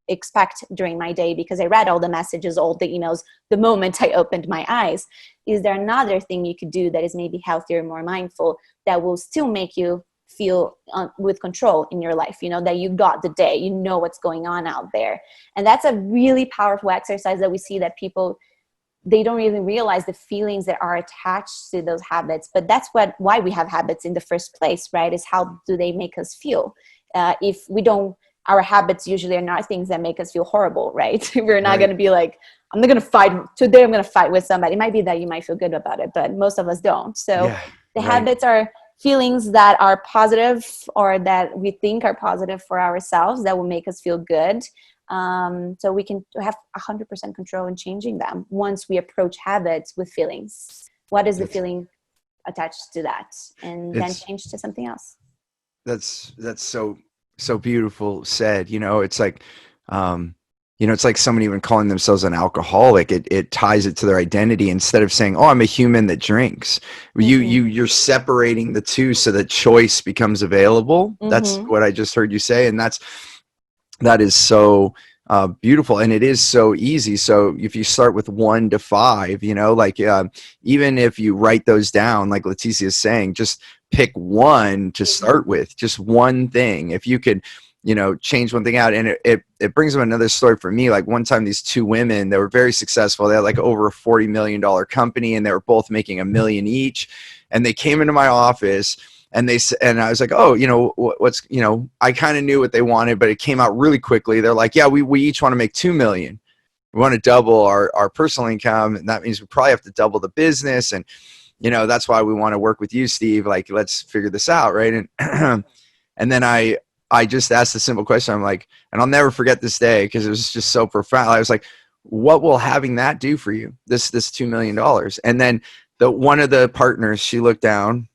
Speaker 1: expect during my day because I read all the messages, all the emails, the moment I opened my eyes. Is there another thing you could do that is maybe healthier, more mindful, that will still make you feel with control in your life, that you got the day, what's going on out there? And that's a really powerful exercise that we see that people, they don't even realize the feelings that are attached to those habits. But that's why we have habits in the first place, right? Is how do they make us feel? If we don't, our habits usually are not things that make us feel horrible, right? We're not going to be like, I'm not going to fight today. I'm going to fight with somebody. It might be that you might feel good about it, but most of us don't. So the habits are feelings that are positive, or that we think are positive for ourselves, that will make us feel good. So we can have 100% control in changing them once we approach habits with feelings. What is the feeling attached to that? And then change to something else.
Speaker 2: That's so beautiful said. It's like, it's like someone even calling themselves an alcoholic. It ties it to their identity instead of saying, "Oh, I'm a human that drinks." You're separating the two so that choice becomes available. That's what I just heard you say, and that is so beautiful, and it is so easy. So if you start with 1 to 5, even if you write those down, like Leticia is saying, just pick one to start with, just one thing. If you could, change one thing out. And it brings up another story for me. Like one time, these 2 women, they were very successful. They had like over a $40 million company, and they were both making $1 million each. And they came into my office, and I was like, oh, what's, I kind of knew what they wanted, but it came out really quickly. They're like, yeah, we each want to make 2 million. We want to double our personal income. And that means we probably have to double the business. And, that's why we want to work with you, Steve. Like, let's figure this out. Right. And, and then I just asked a simple question. I'm like, and I'll never forget this day because it was just so profound. I was like, what will having that do for you? This $2 million. And then one of the partners, she looked down,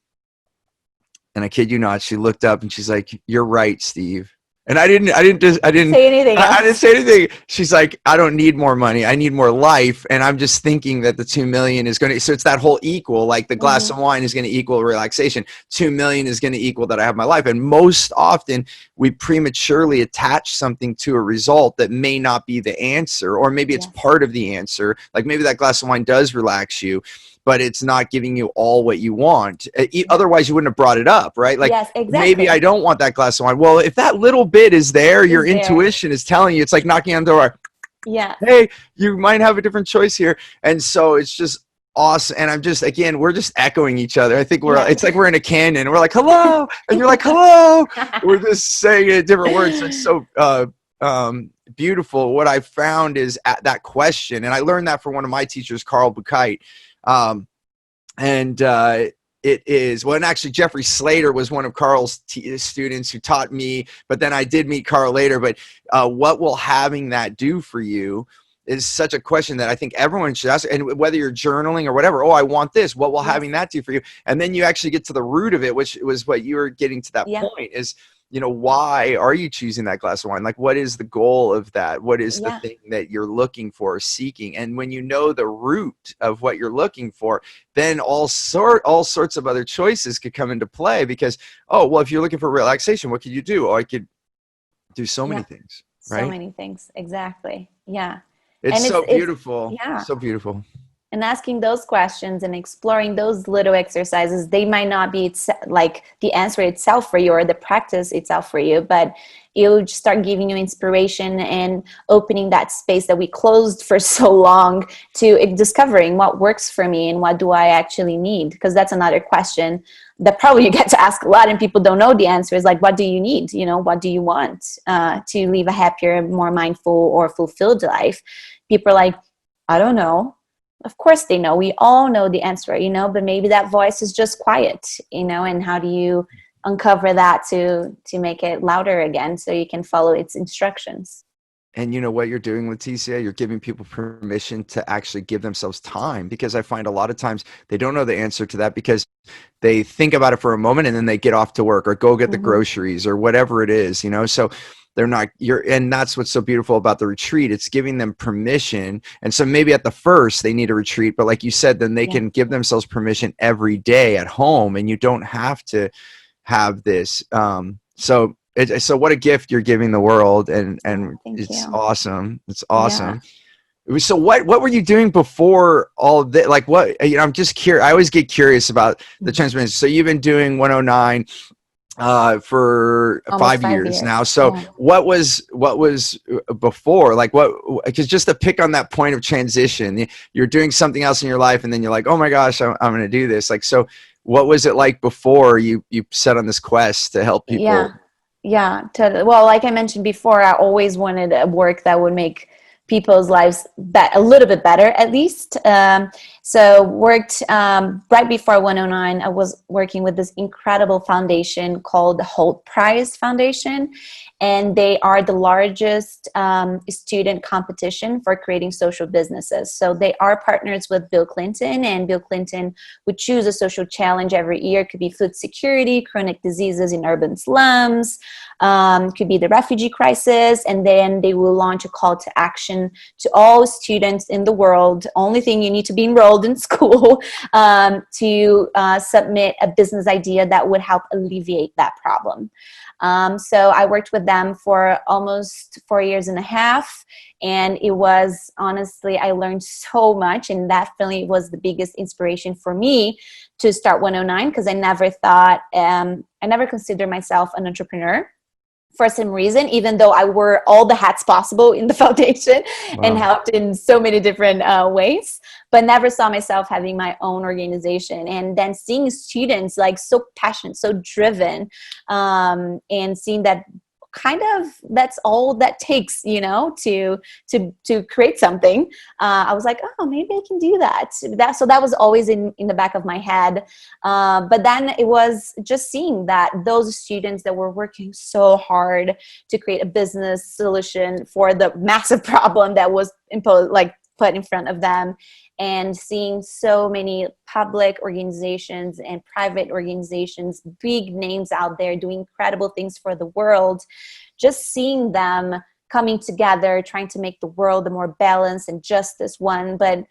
Speaker 2: and I kid you not, she looked up and she's like, "You're right, Steve." And I didn't
Speaker 1: say anything else.
Speaker 2: I didn't say anything. She's like, "I don't need more money. I need more life." And I'm just thinking that the 2 million is going to, so it's that whole equal, like the glass of wine is going to equal relaxation. 2 million is going to equal that I have my life. And most often we prematurely attach something to a result that may not be the answer, or maybe it's part of the answer. Like maybe that glass of wine does relax you, but it's not giving you all what you want. Otherwise, you wouldn't have brought it up, right? Like,
Speaker 1: yes, exactly.
Speaker 2: Maybe I don't want that glass of wine. Well, if that little bit is there, your intuition is telling you, it's like knocking on the door.
Speaker 1: Yeah.
Speaker 2: Hey, you might have a different choice here. And so it's just awesome. And I'm just, again, we're just echoing each other. I think it's like we're in a canyon and we're like, hello. And you're like, hello. We're just saying it in different words. It's so beautiful. What I found is at that question, and I learned that from one of my teachers, Carl Buchheit. It is, well, and actually Jeffrey Slater was one of Carl's students who taught me, but then I did meet Carl later. But what will having that do for you is such a question that I think everyone should ask. And whether you're journaling or whatever, oh, I want this, what will having that do for you? And then you actually get to the root of it, which was what you were getting to that point is, why are you choosing that glass of wine? Like, what is the goal of that? What is the thing that you're looking for, seeking? And when you know the root of what you're looking for, then all sorts of other choices could come into play because, oh, well, if you're looking for relaxation, what could you do? Oh, I could do so many things, right?
Speaker 1: So many things. Exactly. Yeah.
Speaker 2: It's so beautiful. So beautiful.
Speaker 1: And asking those questions and exploring those little exercises, they might not be like the answer itself for you or the practice itself for you, but it'll just start giving you inspiration and opening that space that we closed for so long to discovering what works for me and what do I actually need. Because that's another question that probably you get to ask a lot and people don't know the answer is like, what do you need? What do you want to live a happier, more mindful or fulfilled life? People are like, I don't know. Of course they know. We all know the answer, but maybe that voice is just quiet, and how do you uncover that to make it louder again so you can follow its instructions?
Speaker 2: And you know what you're doing, Leticia? You're giving people permission to actually give themselves time, because I find a lot of times they don't know the answer to that because they think about it for a moment and then they get off to work or go get the groceries or whatever it is, so they're not, and that's what's so beautiful about the retreat. It's giving them permission. And so maybe at the first they need a retreat, but like you said, then they can give themselves permission every day at home, and you don't have to have this. So what a gift you're giving the world, and it's awesome. It's awesome. So what were you doing before all of that? Like what, I'm just curious. I always get curious about the transformation. So you've been doing 109 for almost 5 years now. So what was before, like because just to pick on that point of transition, you're doing something else in your life and then you're like, oh my gosh, I'm going to do this. Like, so what was it like before you set on this quest to help people?
Speaker 1: Yeah, totally. Well, like I mentioned before, I always wanted a work that would make people's lives a little bit better, at least. So worked right before 109, I was working with this incredible foundation called the Holt Prize Foundation. And they are the largest student competition for creating social businesses. So they are partners with Bill Clinton, and Bill Clinton would choose a social challenge every year. It could be food security, chronic diseases in urban slums, could be the refugee crisis, and then they will launch a call to action to all students in the world. Only thing, you need to be enrolled in school to submit a business idea that would help alleviate that problem. So I worked with them for almost 4 years and a half, and it was, honestly, I learned so much, and that really was the biggest inspiration for me to start 109, because I never thought, I never considered myself an entrepreneur. for some reason, even though I wore all the hats possible in the foundation and
Speaker 2: Wow.
Speaker 1: helped in so many different ways, but never saw myself having my own organization. And then seeing students like so passionate, so driven, and seeing that kind of that's all that takes, to create something. I was like, oh, maybe I can do that. So that was always in the back of my head. But then it was just seeing that those students that were working so hard to create a business solution for the massive problem that was imposed, like put in front of them, and seeing so many public organizations and private organizations, big names out there doing incredible things for the world, just seeing them coming together, trying to make the world a more balanced and justice one. But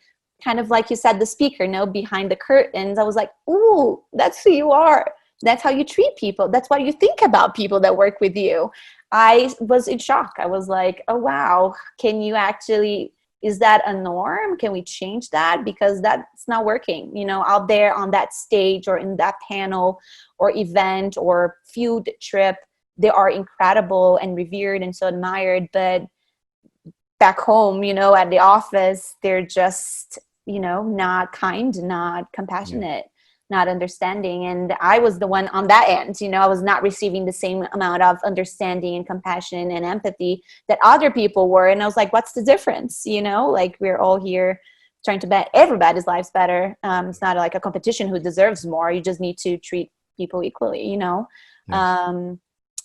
Speaker 1: kind of like you said, the speaker, behind the curtains, I was like, ooh, that's who you are. That's how you treat people. That's what you think about people that work with you. I was in shock. I was like, oh, wow, can you actually, is that a norm? Can we change that? Because that's not working, out there on that stage or in that panel or event or field trip. They are incredible and revered and so admired, but back home, at the office, they're just, not kind, not
Speaker 2: Yeah.
Speaker 1: compassionate, not understanding. And I was the one on that end, I was not receiving the same amount of understanding and compassion and empathy that other people were. And I was like, what's the difference? Like, we're all here trying to make everybody's lives better. It's not like a competition who deserves more. You just need to treat people equally,
Speaker 2: Yes.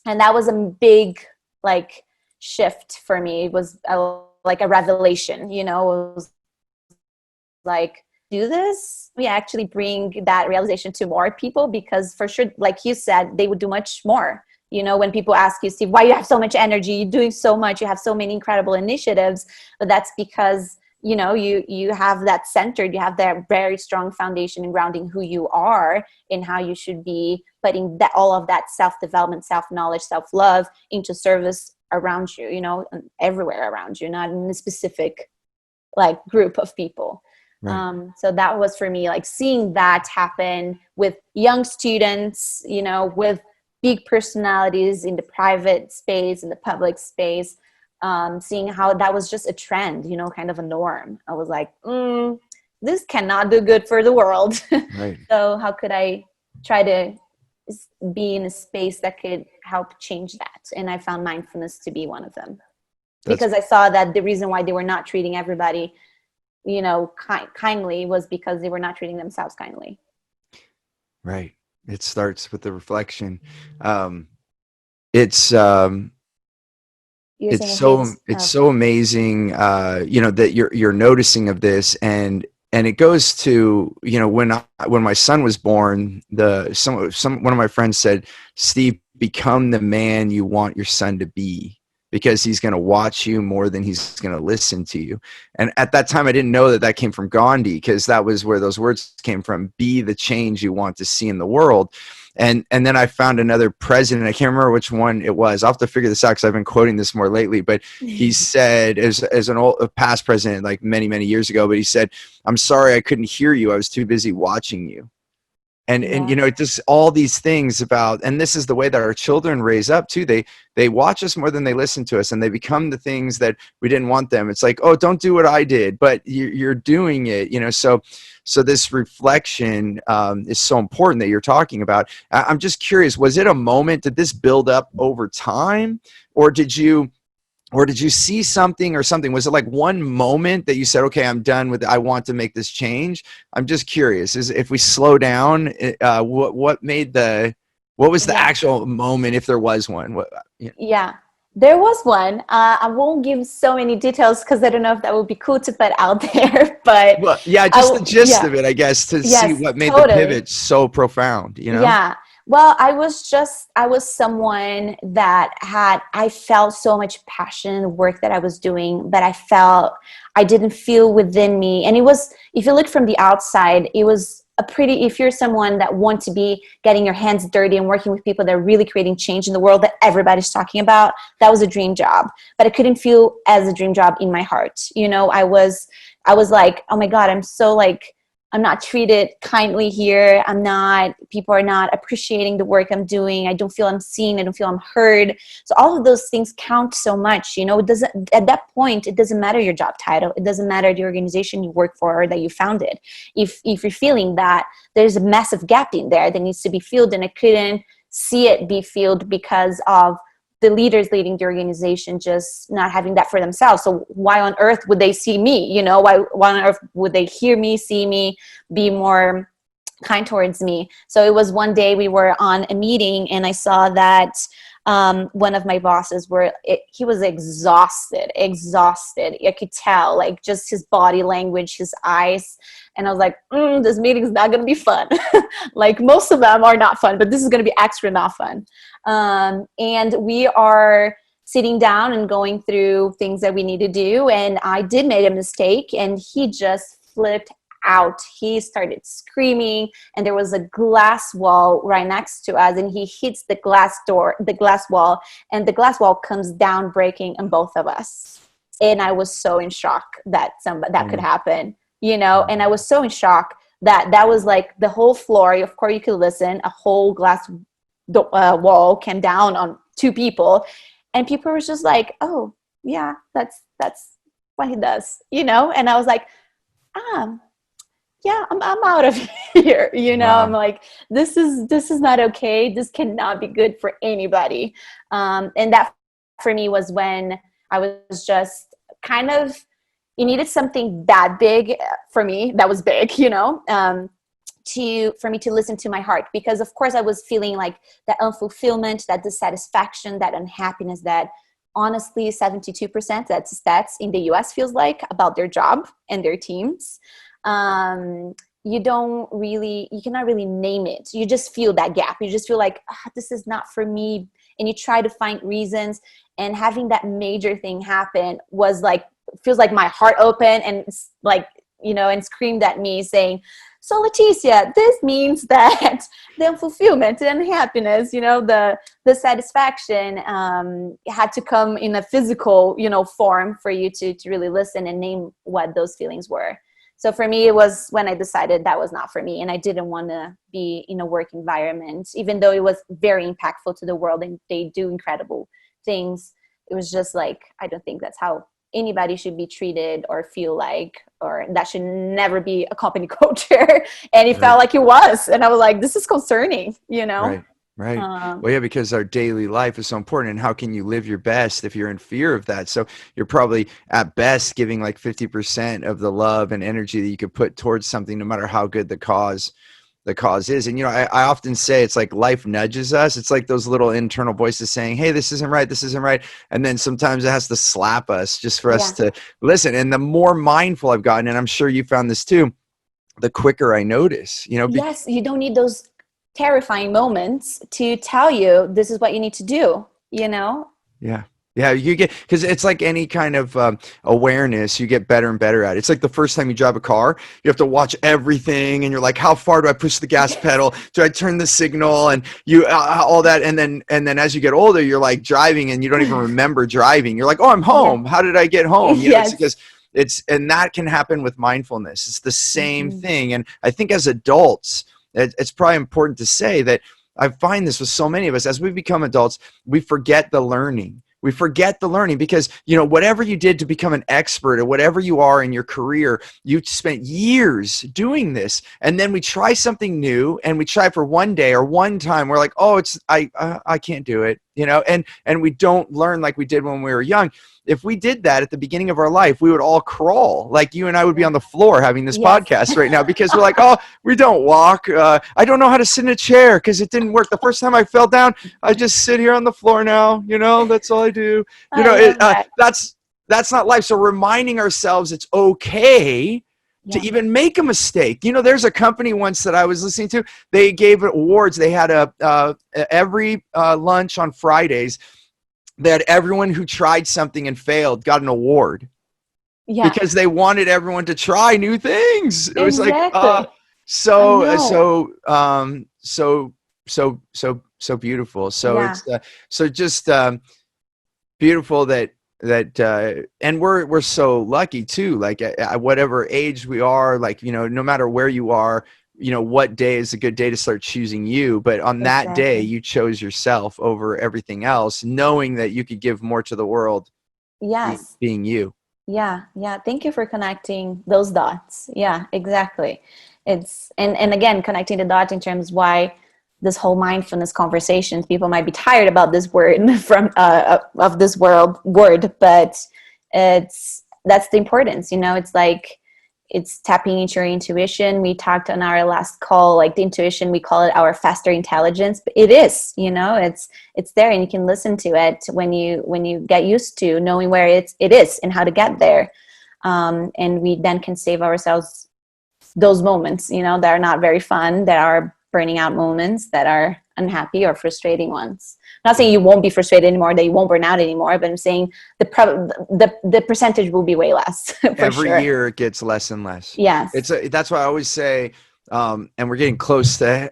Speaker 1: And that was a big, like, shift for me. It was like a revelation, it was like, do this, we actually bring that realization to more people, because for sure, like you said, they would do much more. When people ask you, Steve, why you have so much energy, you're doing so much, you have so many incredible initiatives, but that's because you have that centered, you have that very strong foundation and grounding who you are and how you should be putting that, all of that self-development, self-knowledge, self-love into service around you, everywhere around you, not in a specific like group of people.
Speaker 2: Right.
Speaker 1: So that was for me, like seeing that happen with young students, with big personalities in the private space, in the public space, seeing how that was just a trend, kind of a norm. I was like, this cannot do good for the world.
Speaker 2: Right.
Speaker 1: So how could I try to be in a space that could help change that? And I found mindfulness to be one of them.
Speaker 2: That's
Speaker 1: Because I saw that the reason why they were not treating everybody, kindly, was because they were not treating themselves kindly.
Speaker 2: right. It starts with the reflection. It's um,
Speaker 1: You're
Speaker 2: it's
Speaker 1: saying a big,
Speaker 2: so amazing, that you're noticing of this, and it goes to, when my son was born, one of my friends said, Steve, become the man you want your son to be, because he's going to watch you more than he's going to listen to you. And at that time, I didn't know that came from Gandhi, because that was where those words came from. Be the change you want to see in the world. And then I found another president. I can't remember which one it was. I'll have to figure this out, because I've been quoting this more lately. But he said, as a past president, like many, many years ago, but he said, I'm sorry I couldn't hear you. I was too busy watching you. And
Speaker 1: yeah,
Speaker 2: just all these things about, and this is the way that our children raise up too. They watch us more than they listen to us, and they become the things that we didn't want them. It's like, oh, don't do what I did, but you're doing it, so this reflection is so important that you're talking about. I'm just curious, was it a moment, did this build up over time, or did you see something or something? Was it like one moment that you said, okay, I'm done with it, I want to make this change? I'm just curious, is if we slow down, what was the
Speaker 1: yeah,
Speaker 2: actual moment, if there was one?
Speaker 1: yeah. There was one. I won't give so many details because I don't know if that would be cool to put out there. But
Speaker 2: Well, yeah, just the gist
Speaker 1: yeah,
Speaker 2: of it, I guess, to see
Speaker 1: yes,
Speaker 2: what made the
Speaker 1: totally.
Speaker 2: pivot so profound,
Speaker 1: Yeah. Well, I was someone that I felt so much passion in the work that I was doing, but I didn't feel within me. And it was, if you look from the outside, it was if you're someone that wants to be getting your hands dirty and working with people that are really creating change in the world that everybody's talking about, that was a dream job. But I couldn't feel as a dream job in my heart. I was like, oh my God, I'm so like, I'm not treated kindly here. People are not appreciating the work I'm doing. I don't feel I'm seen. I don't feel I'm heard. So all of those things count so much. You know, it doesn't, at that point, it doesn't matter your job title. It doesn't matter the organization you work for or that you founded. If you're feeling that there's a massive gap in there that needs to be filled, and I couldn't see it be filled because of the leaders leading the organization just not having that for themselves. So why on earth would they see me? You know, why on earth would they hear me, see me, be more kind towards me? So it was one day we were on a meeting and I saw that one of my bosses he was exhausted. I could tell, like, just his body language, his eyes. And I was like, this meeting is not going to be fun. Like most of them are not fun, but this is going to be extra not fun. And we are sitting down and going through things that we need to do. And I did make a mistake and he just flipped out. He started screaming and there was a glass wall right next to us and he hits the glass wall, and the glass wall comes down breaking on both of us. And I was so in shock that that could happen, you know, and I was so in shock that was like the whole floor. Of course you could listen, a whole glass wall came down on two people and people were just like, oh yeah, that's what he does, you know. And I was like, yeah, I'm out of here. You know,
Speaker 2: Wow.
Speaker 1: I'm like, this is not okay. This cannot be good for anybody. And that for me was when I was just kind of, you needed something that big for me, that was big, you know, for me to listen to my heart, because of course I was feeling like that unfulfillment, that dissatisfaction, that unhappiness that honestly 72%, that's stats in the US, feels like about their job and their teams. You cannot really name it. You just feel that gap. You just feel like, this is not for me. And you try to find reasons, and having that major thing happen was like, feels like my heart opened and like, you know, and screamed at me saying, so Leticia, this means that the unfulfillment and happiness, you know, the satisfaction had to come in a physical, you know, form for you to really listen and name what those feelings were. So for me, it was when I decided that was not for me, and I didn't want to be in a work environment, even though it was very impactful to the world and they do incredible things. It was just like, I don't think that's how anybody should be treated or feel like, or that should never be a company culture. And it felt
Speaker 2: Right.
Speaker 1: like it was. And I was like, this is concerning, you know?
Speaker 2: Right. Right.
Speaker 1: Um,
Speaker 2: Well, yeah, because our daily life is so important. And how can you live your best if you're in fear of that? So you're probably at best giving like 50% of the love and energy that you could put towards something, no matter how good the cause is. And, you know, I often say it's like life nudges us. It's like those little internal voices saying, hey, this isn't right. This isn't right. And then sometimes it has to slap us just for us
Speaker 1: yeah.
Speaker 2: to listen. And the more mindful I've gotten, and I'm sure you found this too, the quicker I notice, you know,
Speaker 1: Yes, you don't need those terrifying moments to tell you this is what you need to do, you know?
Speaker 2: yeah. Yeah, you get, because it's like any kind of awareness, you get better and better at it. It's like the first time you drive a car, you have to watch everything, and you're like, how far do I push the gas pedal? Do I turn the signal? And you all that, and then as you get older, you're like driving, and you don't even remember driving. You're like, oh, I'm
Speaker 1: Yeah.
Speaker 2: home. How did I get home? You know, it's
Speaker 1: Yes.
Speaker 2: because and that can happen with mindfulness. It's the same
Speaker 1: Mhm.
Speaker 2: thing, and I think as adults, it's probably important to say that I find this with so many of us as we become adults, we forget the learning. We forget the learning because, you know, whatever you did to become an expert or whatever you are in your career, you spent years doing this. And then we try something new and we try for one day or one time. We're like, oh, I can't do it, you know, and we don't learn like we did when we were young. If we did that at the beginning of our life, we would all crawl. Like you and I would be
Speaker 1: Yeah.
Speaker 2: on the floor having this
Speaker 1: Yes.
Speaker 2: podcast right now because we're like, oh, we don't walk. I don't know how to sit in a chair because it didn't work. The first time I fell down, I just sit here on the floor now. You know, that's all I do. You
Speaker 1: I
Speaker 2: know,
Speaker 1: love that.
Speaker 2: that's not life. So reminding ourselves it's okay to
Speaker 1: Yeah.
Speaker 2: even make a mistake. You know, there's a company once that I was listening to. They gave awards. They had every lunch on Fridays, that everyone who tried something and failed got an award
Speaker 1: Yeah.
Speaker 2: because they wanted everyone to try new things. It was like,
Speaker 1: Exactly. I
Speaker 2: so,
Speaker 1: know.
Speaker 2: so beautiful. So
Speaker 1: Yeah.
Speaker 2: it's, so just beautiful that And we're so lucky too, like at whatever age we are, like, no matter where you are, what day is a good day to start choosing you. But on that day,
Speaker 1: Exactly.
Speaker 2: you chose yourself over everything else, knowing that you could give more to the world,
Speaker 1: Yes.
Speaker 2: being you.
Speaker 1: Yeah. Yeah. Thank you for connecting those dots. Yeah, exactly. It's, and again, connecting the dots in terms why this whole mindfulness conversations, people might be tired about this word from, of this word, but that's the importance, it's like, it's tapping into your intuition. We talked on our last call, like the intuition, we call it our faster intelligence, but it is, it's there, and you can listen to it when you get used to knowing where it is and how to get there. And we then can save ourselves those moments, that are not very fun, that are burning out moments, that are unhappy or frustrating ones. I'm not saying you won't be frustrated anymore, that you won't burn out anymore, but I'm saying the percentage will be way less for
Speaker 2: Every
Speaker 1: sure.
Speaker 2: year it gets less and less.
Speaker 1: Yes.
Speaker 2: That's why I always say, and we're getting close to,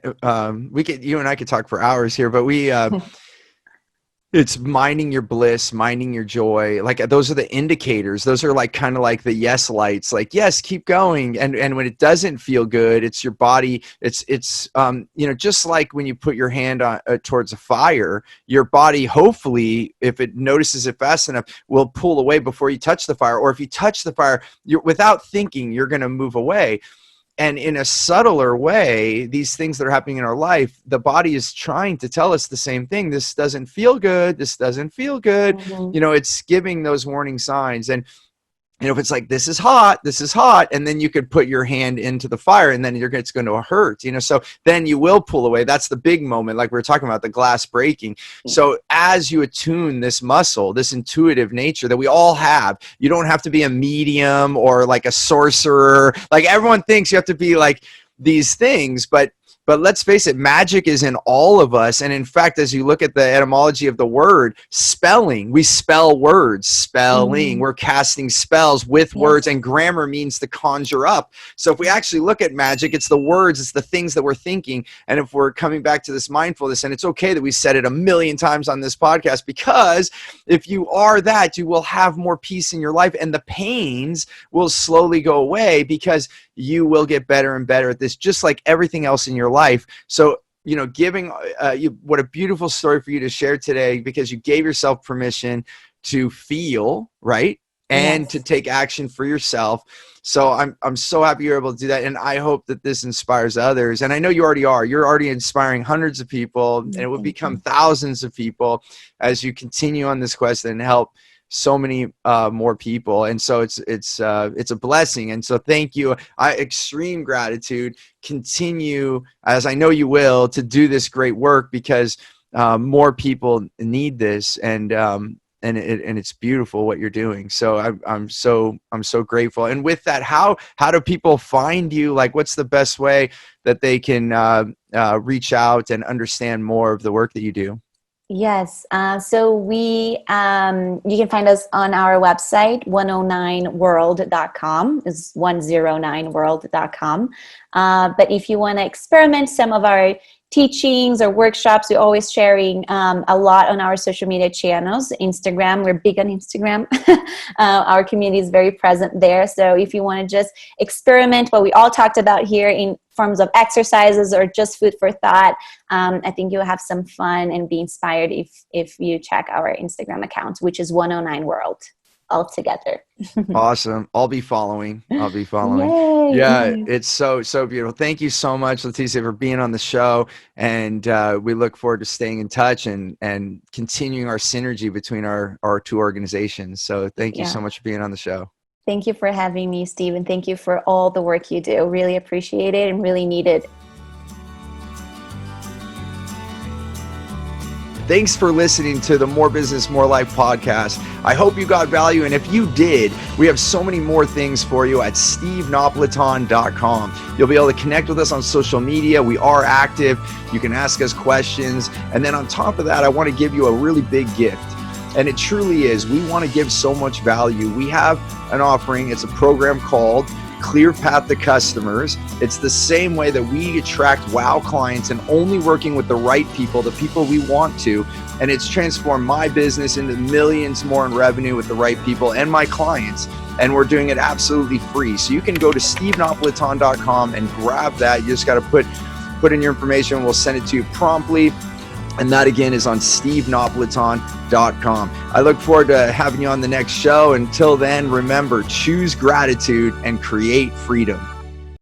Speaker 2: you and I could talk for hours here, but it's minding your bliss, minding your joy. Like, those are the indicators. Those are like kind of like the yes lights, like, yes, keep going. And when it doesn't feel good, it's your body. It's just like when you put your hand on towards a fire, your body, hopefully, if it notices it fast enough, will pull away before you touch the fire. Or if you touch the fire, without thinking, you're going to move away. And in a subtler way, these things that are happening in our life, the body is trying to tell us the same thing. This doesn't feel good. This doesn't feel good.
Speaker 1: Mm-hmm.
Speaker 2: It's giving those warning signs. And if it's like, this is hot, and then you could put your hand into the fire, and then it's going to hurt, so then you will pull away. That's the big moment, like we were talking about, the glass breaking. So as you attune this muscle, this intuitive nature that we all have, you don't have to be a medium or like a sorcerer. Like, everyone thinks you have to be like these things, but let's face it, magic is in all of us. And in fact, as you look at the etymology of the word spelling, we spell words, spelling, we're casting spells with words, and grammar means to conjure up. So if we actually look at magic, it's the words, it's the things that we're thinking. And if we're coming back to this mindfulness, and it's okay that we said it a million times on this podcast, because if you are that, you will have more peace in your life, and the pains will slowly go away, because you will get better and better at this, just like everything else in your life. So, giving what a beautiful story for you to share today, because you gave yourself permission to feel, right? And to take action for yourself. So I'm so happy you're able to do that. And I hope that this inspires others. And I know you already are. You're already inspiring hundreds of people, and it will become thousands of people as you continue on this quest and help so many more people. And so it's a blessing. And so thank you. Extreme gratitude. Continue, as I know you will, to do this great work, because more people need this, and it's beautiful what you're doing. So I'm so grateful. And with that, how do people find you? Like, what's the best way that they can reach out and understand more of the work that you do?
Speaker 1: Yes. So you can find us on our website, 109world.com, is 109world.com. But if you want to experiment some of our teachings or workshops, we're always sharing a lot on our social media channels. Instagram, we're big on Instagram. Our community is very present there. So if you want to just experiment what we all talked about here in forms of exercises or just food for thought, I think you'll have some fun and be inspired if you check our Instagram account, which is 109world. All together.
Speaker 2: Awesome. I'll be following.
Speaker 1: Yay.
Speaker 2: Yeah, it's so beautiful. Thank you so much, Leticia, for being on the show. And we look forward to staying in touch and continuing our synergy between our two organizations. So thank you so much for being on the show.
Speaker 1: Thank you for having me, Steve, and thank you for all the work you do. Really appreciate it and really need it.
Speaker 2: Thanks for listening to the More Business, More Life podcast. I hope you got value. And if you did, we have so many more things for you at stevenapolitan.com. You'll be able to connect with us on social media. We are active. You can ask us questions. And then on top of that, I want to give you a really big gift. And it truly is. We want to give so much value. We have an offering. It's a program called clear path to customers. It's the same way that we attract wow clients and only working with the right people, the people we want to. And it's transformed my business into millions more in revenue with the right people and my clients. And we're doing it absolutely free. So you can go to stevenapolitan.com and grab that. You just got to put in your information. We'll send it to you promptly. And that again is on stevenapolitan.com. I look forward to having you on the next show. Until then, remember, choose gratitude and create freedom.